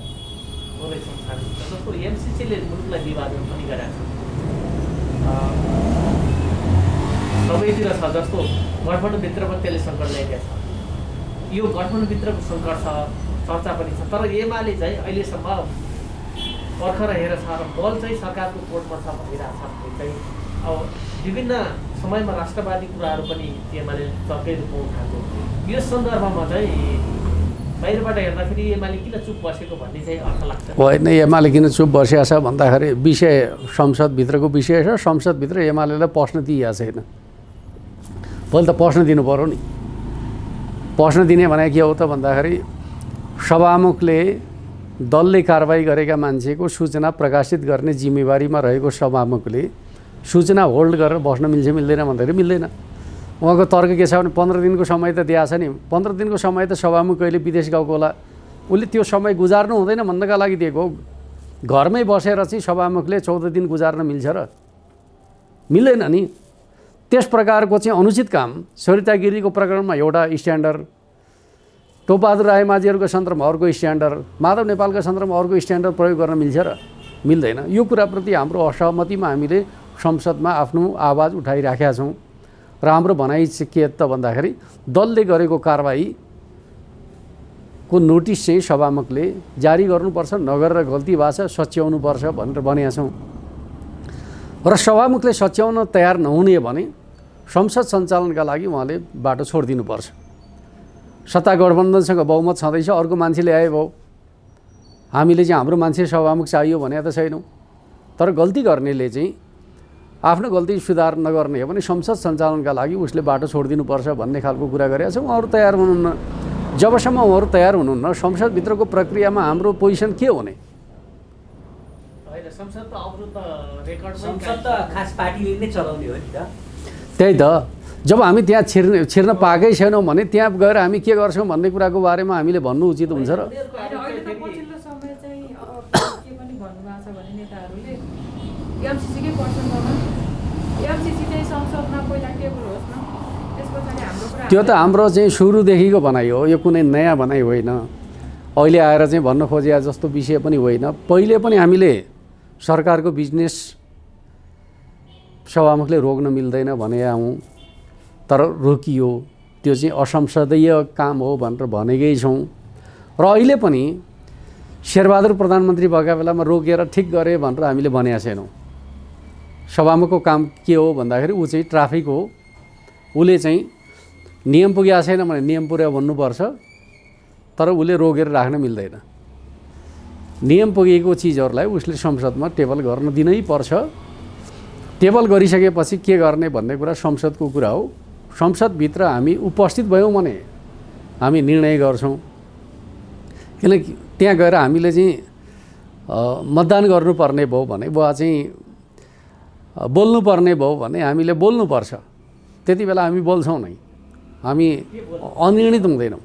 थोरै संसारिक छ। जस्तो एमसिसीले मुलुकलाई विभाजन पनि गरेको छ, सबैतिर छ। जस्तो गठबन्धनभित्र पनि त्यसले सङ्कट ल्याइदिएको छ। यो गठबन्धनभित्रको सङ्कट छ, चर्चा पनि छ। तर एमाले चाहिँ अहिलेसम्म पर्ख रहेर छ र बल चाहिँ सरकारको कोर्टमा छ भनिरहेको छ भने चाहिँ अब विभिन्न समयमा राष्ट्रवादी कुराहरू पनि एमाले चर्कै रूपमा उठाएको। यो सन्दर्भमा चाहिँ बाहिरबाट हेर्दाखेरि एमाले किन चुप बसेको भन्ने चाहिँ अर्थ लाग्छ। होइन, एमाले किन चुप बसेको छ भन्दाखेरि विषय संसदभित्रको विषय छ। संसदभित्र एमालेलाई पस्न दिइएको छैन। पहिले त पस्न दिनु पऱ्यो नि। पस्न दिने भने के हो त भन्दाखेरि सभामुखले दलले कारबाही गरेका मान्छेको सूचना प्रकाशित गर्ने जिम्मेवारीमा रहेको सभामुखले सूचना होल्ड गरेर बस्न मिल्छ मिल्दैन भन्दाखेरि मिल्दैन। उहाँको तर्क के छ भने 15 दिनको समय त दिएको छ नि। 15 दिनको समय त सभामुख कहिले विदेश गएको होला, उसले त्यो समय गुजार्नु हुँदैन भन्नका लागि दिएको हो। घरमै बसेर चाहिँ सभामुखले 14 दिन गुजार्न मिल्छ र? मिल्दैन नि। त्यस प्रकारको चाहिँ अनुचित काम सरिता गिरीको प्रकरणमा एउटा स्ट्यान्डर्ड, टोपबहादुर रायमाझीहरूको सन्दर्भमा अर्को स्ट्यान्डर्ड, माधव नेपालका सन्दर्भमा अर्को स्ट्यान्डर्ड प्रयोग गर्न मिल्छ र? मिल्दैन। यो कुराप्रति हाम्रो असहमतिमा हामीले संसदमा आफ्नो आवाज उठाइराखेका छौँ। र हाम्रो भनाइ चाहिँ के त भन्दाखेरि दलले गरेको कारबाहीको नोटिस चाहिँ सभामुखले जारी गर्नुपर्छ, नगरेर गल्ती भएको छ सच्याउनुपर्छ भनेर भनेका छौँ। र सभामुखले सच्याउन तयार नहुने भने संसद सञ्चालनका लागि उहाँले बाटो छोडिदिनुपर्छ। सत्ता गठबन्धनसँग बहुमत छँदैछ, अर्को मान्छेले आए भयो, हामीले चाहिँ हाम्रो मान्छे सभामुख चाहियो भने त छैनौँ। तर गल्ती गर्नेले चाहिँ आफ्नो गल्ती सुधार नगर्ने हो भने संसद सञ्चालनका लागि उसले बाटो छोडिदिनुपर्छ भन्ने खालको कुरा गरेका छौँ। उहाँहरू तयार हुनुहुन्न। जबसम्म उहाँहरू तयार हुनुहुन्न, संसदभित्रको प्रक्रियामा हाम्रो पोजिसन के हुने? संसद त खास पार्टीले नै चलाउने हो नि त। त्यही त। जब हामी त्यहाँ छिर्न पाएकै छैनौँ भने त्यहाँ गएर हामी के गर्छौँ भन्ने कुराको बारेमा हामीले भन्नु उचित हुन्छ र? अहिले त पछिल्लो समय चाहिँ के पनि भन्नुभएको छ भने नेताहरूले एमसिसीकै पर्सनमा एमसिसी चाहिँ संसदमा पहिला टेबल होस् न, त्यस पछाडि हाम्रो कुरा। त्यो त हाम्रो चाहिँ सुरुदेखिको भनाइ हो, यो कुनै नयाँ भनाइ होइन। अहिले आएर चाहिँ भन्न खोजिया जस्तो विषय पनि होइन। पहिले पनि हामीले सरकारको बिजनेस सभामुखले रोक्न मिल्दैन भने हौँ, तर रोकियो। त्यो चाहिँ असंसदीय काम हो भनेर भनेकै छौँ। र अहिले पनि शेरबहादुर प्रधानमन्त्री भएका बेलामा रोकेर ठिक गरे भनेर हामीले भनेका छैनौँ। सभामुखको काम के हो भन्दाखेरि ऊ चाहिँ ट्राफिक हो, उसले चाहिँ नियम पुगेको छैन भने नियम पुर्याउ भन्नुपर्छ, तर उसले रोकेर राख्न मिल्दैन। नियम पुगेको चिजहरूलाई उसले संसदमा टेबल गर्न दिनै पर्छ। टेबल गरिसकेपछि के गर्ने भन्ने कुरा संसदको कुरा हो। संसदभित्र हामी उपस्थित भयौँ भने हामी निर्णय गर्छौँ। किनकि त्यहाँ गएर हामीले चाहिँ मतदान गर्नुपर्ने भयो भने वा चाहिँ बोल्नुपर्ने भयो भने हामीले बोल्नुपर्छ। त्यति बेला हामी बोल्छौँ नै, हामी अनिर्णित हुँदैनौँ।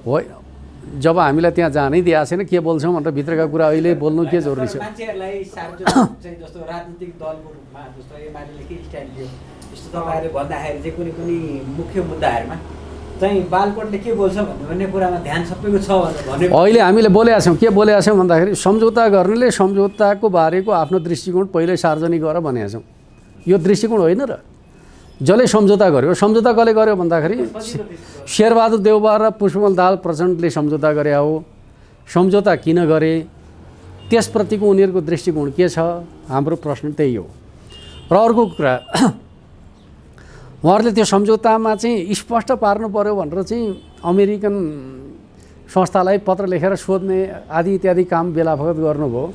हो, जब हामीलाई त्यहाँ जानै दिएको छैन के बोल्छौँ भनेर भित्रका कुरा अहिले बोल्नु के जरुरी छ? मान्छेहरूलाई सार्वजनिक चाहिँ जस्तो राजनीतिक दलको रूपमा जस्तो एमाले के स्ट्यान्ड लियो यस्तो तपाईँहरूले भन्दाखेरि चाहिँ कुनै कुनै मुख्य मुद्दाहरूमा चाहिँ बालकोटले के बोल्छ भन्ने कुरामा ध्यान सबैको छ भनेर अहिले हामीले बोलेका छौँ। के बोलेका छौँ भन्दाखेरि सम्झौता गर्नेले सम्झौताको बारेको आफ्नो दृष्टिकोण पहिल्यै सार्वजनिक गरेर भनेका छौँ। यो दृष्टिकोण होइन र। जसले सम्झौता गर्यो, सम्झौता कसले गर्यो भन्दाखेरि शेरबहादुर देउवा र पुष्पकमल दाहाल प्रचण्डले सम्झौता गरे हो। सम्झौता किन गरे, त्यसप्रतिको उनीहरूको दृष्टिकोण के छ, हाम्रो प्रश्न त्यही हो। र अर्को कुरा, उहाँहरूले त्यो सम्झौतामा चाहिँ स्पष्ट पार्नु पर्यो भनेर चाहिँ अमेरिकन संस्थालाई पत्र लेखेर सोध्ने आदि इत्यादि काम बेलाफगत गर्नुभयो।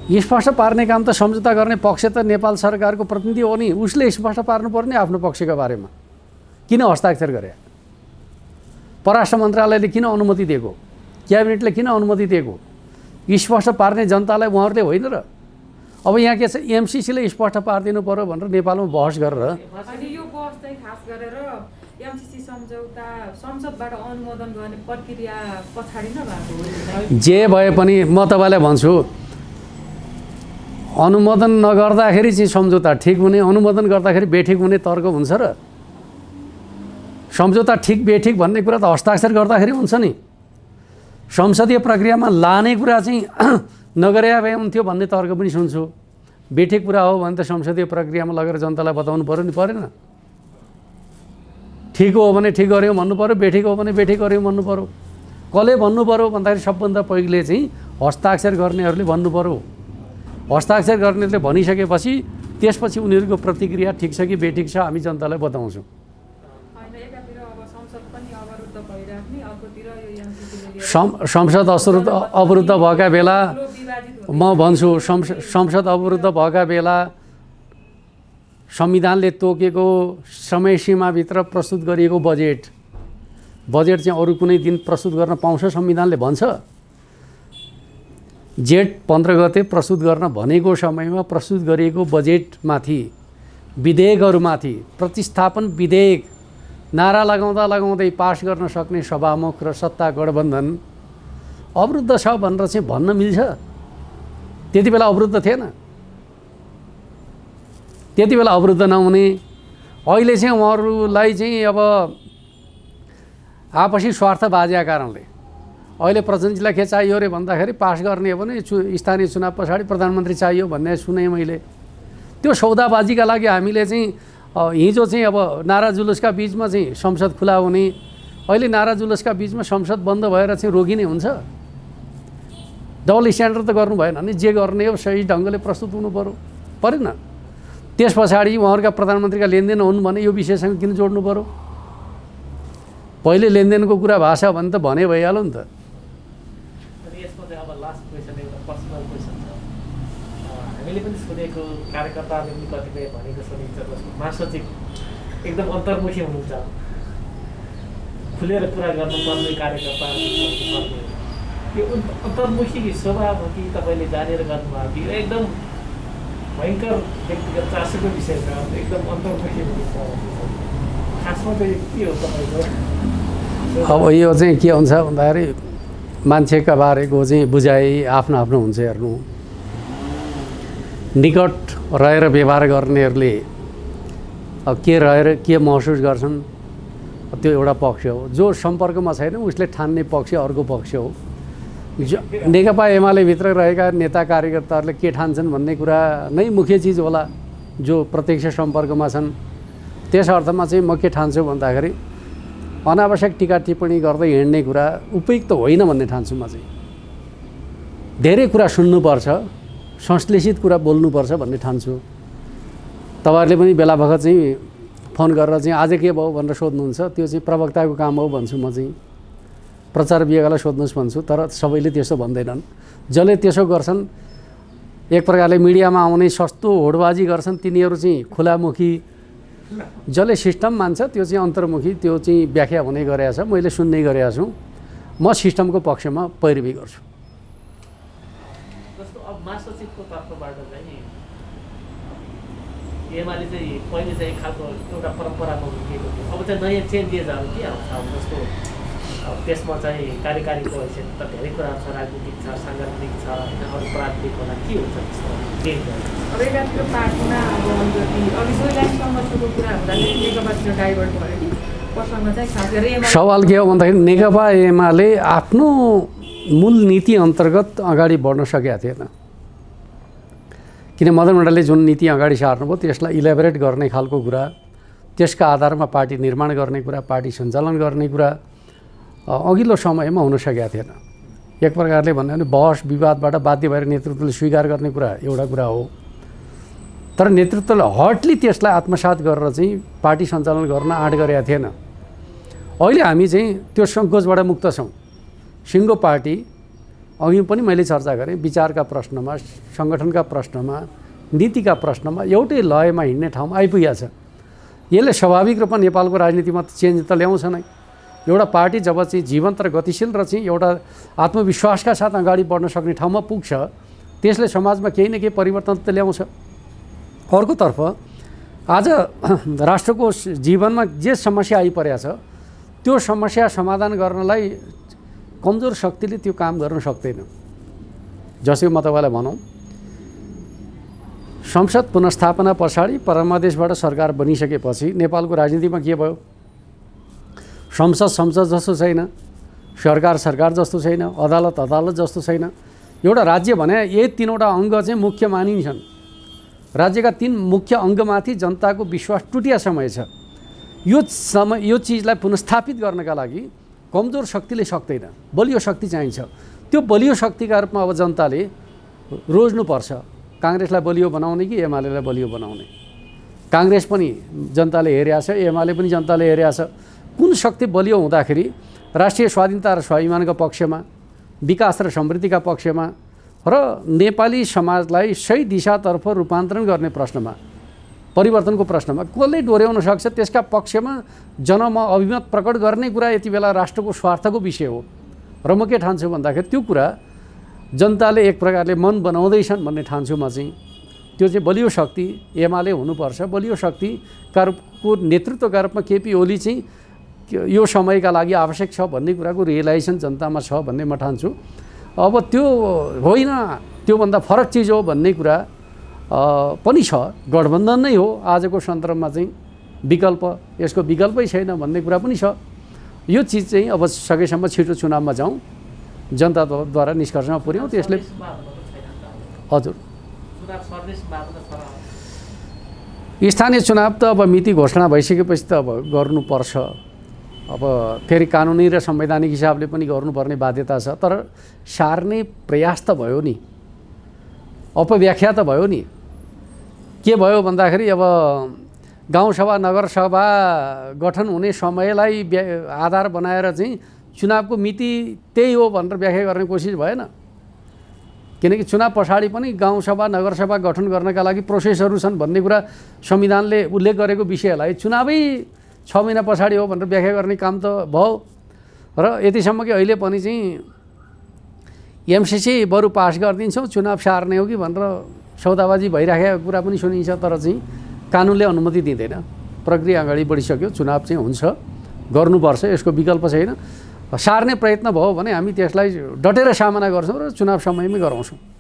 स्पष्ट पार्ने काम त सम्झौता गर्ने पक्ष त नेपाल सरकारको प्रतिनिधि हो नि, उसले स्पष्ट पार्नु पर्ने आफ्नो पक्षका बारेमा। किन हस्ताक्षर गरे? परराष्ट्र मन्त्रालयले किन अनुमति दिएको? क्याबिनेटले किन अनुमति दिएको? स्पष्ट पार्ने जनतालाई उहाँहरूले होइन र। अब यहाँ के छ, एमसिसीले स्पष्ट पारिदिनु पर्यो भनेर नेपालमा बहस गरेर अनि यो बहस चाहिँ खास गरेर एमसिसी सम्झौता संसदबाट अनुमोदन गर्ने प्रक्रिया पछाडि नभएको हो। जे भए पनि म तपाईँलाई भन्छु, अनुमोदन नगर्दाखेरि चाहिँ सम्झौता ठिक हुने, अनुमोदन गर्दाखेरि बेठिक हुने तर्क हुन्छ र? सम्झौता ठिक बेठिक भन्ने कुरा त हस्ताक्षर गर्दाखेरि हुन्छ नि। संसदीय प्रक्रियामा लाने कुरा चाहिँ नगरे भए हुन्थ्यो भन्ने तर्क पनि सुन्छु। बेठिक कुरा हो भने त संसदीय प्रक्रियामा लगेर जनतालाई बताउनु पऱ्यो नि, परेन? ठिक हो भने ठिक गऱ्यौँ भन्नु पऱ्यो, बेठिक हो भने बेठिक गऱ्यौँ भन्नु पऱ्यो। कसले भन्नु पऱ्यो भन्दाखेरि सबभन्दा पहिले चाहिँ हस्ताक्षर गर्नेहरूले भन्नु पऱ्यो। हस्ताक्षर गर्नेले भनिसकेपछि त्यसपछि उनीहरूको प्रतिक्रिया ठिक छ कि बेठिक छ हामी जनतालाई बताउँछौँ। संसद अवरुद्ध भएका बेला म भन्छु, संसद अवरुद्ध भएका बेला संविधानले तोकेको समय सीमाभित्र प्रस्तुत गरिएको बजेट चाहिँ अरू कुनै दिन प्रस्तुत गर्न पाउँछ संविधानले भन्छ? जेठ 15 गते प्रस्तुत गर्न भनेको समयमा प्रस्तुत गरिएको बजेटमाथि, विधेयकहरूमाथि प्रतिस्थापन विधेयक नारा लगाउँदा लगाउँदै पास गर्न सक्ने सभामुख र सत्ता गठबन्धन अवरुद्ध छ भनेर चाहिँ भन्न मिल्छ? त्यति बेला अवरुद्ध थिएन। त्यति बेला अवरुद्ध नहुने, अहिले चाहिँ उहाँहरूलाई चाहिँ अब आपसी स्वार्थ बाजेका कारणले अहिले प्रचण्डजीलाई के चाहियो अरे भन्दाखेरि पास गर्ने हो भने स्थानीय चुनाव पछाडि प्रधानमन्त्री चाहियो भन्ने सुने मैले। त्यो सौदाबाजीका लागि हामीले चाहिँ हिजो चाहिँ अब नारा जुलुसका बिचमा चाहिँ संसद खुला हुने, अहिले नारा जुलुसका बिचमा संसद बन्द भएर चाहिँ रोकिने हुन्छ? डबल स्ट्यान्डर्ड त गर्नु भएन नि। जे गर्ने हो सही ढङ्गले प्रस्तुत हुनु पऱ्यो, परेन? त्यस पछाडि उहाँहरूका प्रधानमन्त्रीका लेनदेन हुन् भने यो विषयसँग किन जोड्नु पऱ्यो? पहिले लेनदेनको कुरा भाषा भने त भने भइहाल्यो नि त। हामीले पनि सुनेको कार्यकर्ताहरूले पनि कतिपय भनेको सुनिन्छ, जसको महासचिव एकदम अन्तर्मुखी हुनुहुन्छ, खुलेर कुरा गर्नुपर्ने कार्यकर्ताहरू। यो अन्तर्मुखी स्वभाव हो कि तपाईँले जानेर गर्नुभएको कि एकदम भयङ्कर व्यक्तिगत चासोको विषय छ, एकदम अन्तर्मुखी हुनुहुन्छ? खासमा चाहिँ के हो तपाईँको? अब यो चाहिँ के हुन्छ भन्दाखेरि मान्छेका बारेको चाहिँ बुझाइ आफ्नो आफ्नो हुन्छ। हेर्नु, निकट रहेर व्यवहार गर्नेहरूले अब के रहेर के महसुस गर्छन् त्यो एउटा पक्ष हो। जो सम्पर्कमा छैन उसले ठान्ने पक्ष अर्को पक्ष हो। नेकपा एमाले भित्र रहेका नेता कार्यकर्ताहरूले के ठान्छन् भन्ने कुरा नै मुख्य चिज होला, जो प्रत्यक्ष सम्पर्कमा छन्। त्यस अर्थमा चाहिँ म के ठान्छु भन्दाखेरि अनावश्यक टिका टिप्पणी गर्दै हिँड्ने कुरा उपयुक्त होइन भन्ने ठान्छु म चाहिँ। धेरै कुरा सुन्नुपर्छ, संश्लेषित कुरा बोल्नुपर्छ भन्ने ठान्छु। तपाईँहरूले पनि बेला बखत चाहिँ फोन गरेर चाहिँ आज के भयो भनेर सोध्नुहुन्छ, त्यो चाहिँ प्रवक्ताको काम हो भन्छु म चाहिँ। प्रचार विभागलाई सोध्नुहोस् भन्छु, तर सबैले त्यसो भन्दैनन्। जसले त्यसो गर्छन्, एक प्रकारले मिडियामा आउने सस्तो होडबाजी गर्छन्, तिनीहरू चाहिँ खुलामुखी, जसले सिस्टम मान्छ त्यो चाहिँ अन्तर्मुखी, त्यो चाहिँ व्याख्या हुने गरेको छ। मैले सुन्ने गरेको छु। म सिस्टमको पक्षमा पैरवी गर्छु। जस्तो अब महासचिवको तर्फबाट चाहिँ एमाले चाहिँ पहिले चाहिँ एक खालको एउटा परम्परामा हुर्किएको थियो, अब चाहिँ नयाँ चेन्जेसहरू के आउँछ? अब जस्तो त्यसमा चाहिँ कार्यकारीको हैसियत त धेरै कुरा छ, राजनीतिक छ, साङ्गठनिक छ, होइन, अरू प्राथमिक होला, के हुन्छ त्यस्तो चेन्ज? अब एकातिर पार्टीमा अब अलिकति अघि 2 लाख समस्याको कुरा हुँदाखेरि नेकपातिर डाइभर्ट भयो कि प्रसङ्ग चाहिँ खास गरेर सवाल के हो भन्दाखेरि नेकपा एमाले आफ्नो मूल नीति अन्तर्गत अगाडि बढ्न सकेका थिएन। किन मदन मण्डलले जुन नीति अगाडि सार्नुभयो त्यसलाई इलेबोरेट गर्ने खालको कुरा, त्यसका आधारमा पार्टी निर्माण गर्ने कुरा, पार्टी सञ्चालन गर्ने कुरा अघिल्लो समयमा हुन सकेका थिएन। एक प्रकारले भन्यो भने बहस विवादबाट बाध्य भएर नेतृत्वले स्वीकार गर्ने कुरा एउटा कुरा हो, तर नेतृत्वले हटली त्यसलाई आत्मसात गरेर चाहिँ पार्टी सञ्चालन गर्न आँट गरेका थिएन। अहिले हामी चाहिँ त्यो सङ्कोचबाट मुक्त छौँ। सिङ्गो पार्टी अघि पनि मैले चर्चा गरेँ, विचारका प्रश्नमा, सङ्गठनका प्रश्नमा, नीतिका प्रश्नमा एउटै लयमा हिँड्ने ठाउँमा आइपुगेको छ। यसले स्वाभाविक रूपमा नेपालको राजनीतिमा चेन्ज त ल्याउँछ नै। एउटा पार्टी जब चाहिँ जीवन्त र गतिशील र चाहिँ एउटा आत्मविश्वासका साथ अगाडि बढ्न सक्ने ठाउँमा पुग्छ, त्यसले समाजमा केही न केही परिवर्तन त ल्याउँछ। अर्कोतर्फ आज राष्ट्रको जीवनमा जे समस्या आइपरेको छ, त्यो समस्या समाधान गर्नलाई कमजोर शक्तिले त्यो काम गर्न सक्दैन। जसै म तपाईँलाई भनौँ, संसद पुनर्स्थापना पछाडि परमादेशबाट सरकार बनिसकेपछि नेपालको राजनीतिमा के भयो? संसद जस्तो छैन, सरकार जस्तो छैन, अदालत जस्तो छैन। एउटा राज्य भने यही 3वटा अङ्ग चाहिँ मुख्य मानिन्छन्। राज्यका 3 मुख्य अङ्गमाथि जनताको विश्वास टुटिया समय छ। यो चिजलाई पुनर्स्थापित गर्नका लागि कमजोर शक्तिले सक्दैन, बलियो शक्ति चाहिन्छ। त्यो बलियो शक्तिका रूपमा अब जनताले रोज्नुपर्छ। काङ्ग्रेसलाई बलियो बनाउने कि एमालेलाई बलियो बनाउने? काङ्ग्रेस पनि जनताले हेरेको छ, एमाले पनि जनताले हेरेको छ। कुन शक्ति बलियो हुँदाखेरि राष्ट्रिय स्वाधीनता र स्वाभिमानको पक्षमा, विकास र समृद्धिका पक्षमा र नेपाली समाजलाई सही दिशातर्फ रूपान्तरण गर्ने प्रश्नमा, परिवर्तनको प्रश्नमा कसले डोर्याउन सक्छ, त्यसका पक्षमा जनमा अभिमत प्रकट गर्ने कुरा यति बेला राष्ट्रको स्वार्थको विषय हो। र म के ठान्छु भन्दाखेरि त्यो कुरा जनताले एक प्रकारले मन बनाउँदैछन् भन्ने ठान्छु म चाहिँ। त्यो चाहिँ बलियो शक्ति एमाले हुनुपर्छ। बलियो शक्तिका रूपको नेतृत्वका रूपमा केपी ओली चाहिँ यो समयका लागि आवश्यक छ भन्ने कुराको रियलाइजेसन जनतामा छ भन्ने म ठान्छु। अब त्यो होइन, त्योभन्दा फरक चिज हो भन्ने कुरा पनि छ। गठबन्धन नै हो आजको सन्दर्भमा चाहिँ विकल्प, यसको विकल्पै छैन भन्ने कुरा पनि छ। यो चिज चाहिँ अब सकेसम्म छिटो चुनावमा जाउँ, जनताद्वारा निष्कर्षमा पुर्याउँ। त्यसले हजुर स्थानीय चुनाव त अब मिति घोषणा भइसकेपछि त अब गर्नुपर्छ। अब फेरि कानुनी र संवैधानिक हिसाबले पनि गर्नुपर्ने बाध्यता छ। तर सार्ने प्रयास त भयो नि, अपव्याख्या त भयो नि। के भयो भन्दाखेरि अब गाउँसभा नगरसभा गठन हुने समयलाई आधार बनाएर चाहिँ चुनावको मिति त्यही हो भनेर व्याख्या गर्ने कोसिस भएन। किनकि चुनाव पछाडि पनि गाउँसभा नगरसभा गठन गर्नका लागि प्रोसेसहरू छन् भन्ने कुरा संविधानले उल्लेख गरेको विषयलाई चुनावै 6 महिना पछाडि हो भनेर व्याख्या गर्ने काम त भयो। र यतिसम्म कि अहिले पनि चाहिँ एमसिसी बरु पास गरिदिन्छौँ, चुनाव सार्ने हो कि भनेर सौदाबाजी भइराखेको कुरा पनि सुनिन्छ। तर चाहिँ कानुनले अनुमति दिँदैन। प्रक्रिया अगाडि बढिसक्यो, चुनाव चाहिँ हुन्छ, गर्नुपर्छ, यसको विकल्प छैन। सार्ने प्रयत्न भयो भने हामी त्यसलाई डटेर सामना गर्छौँ र चुनाव समयमै गराउँछौँ।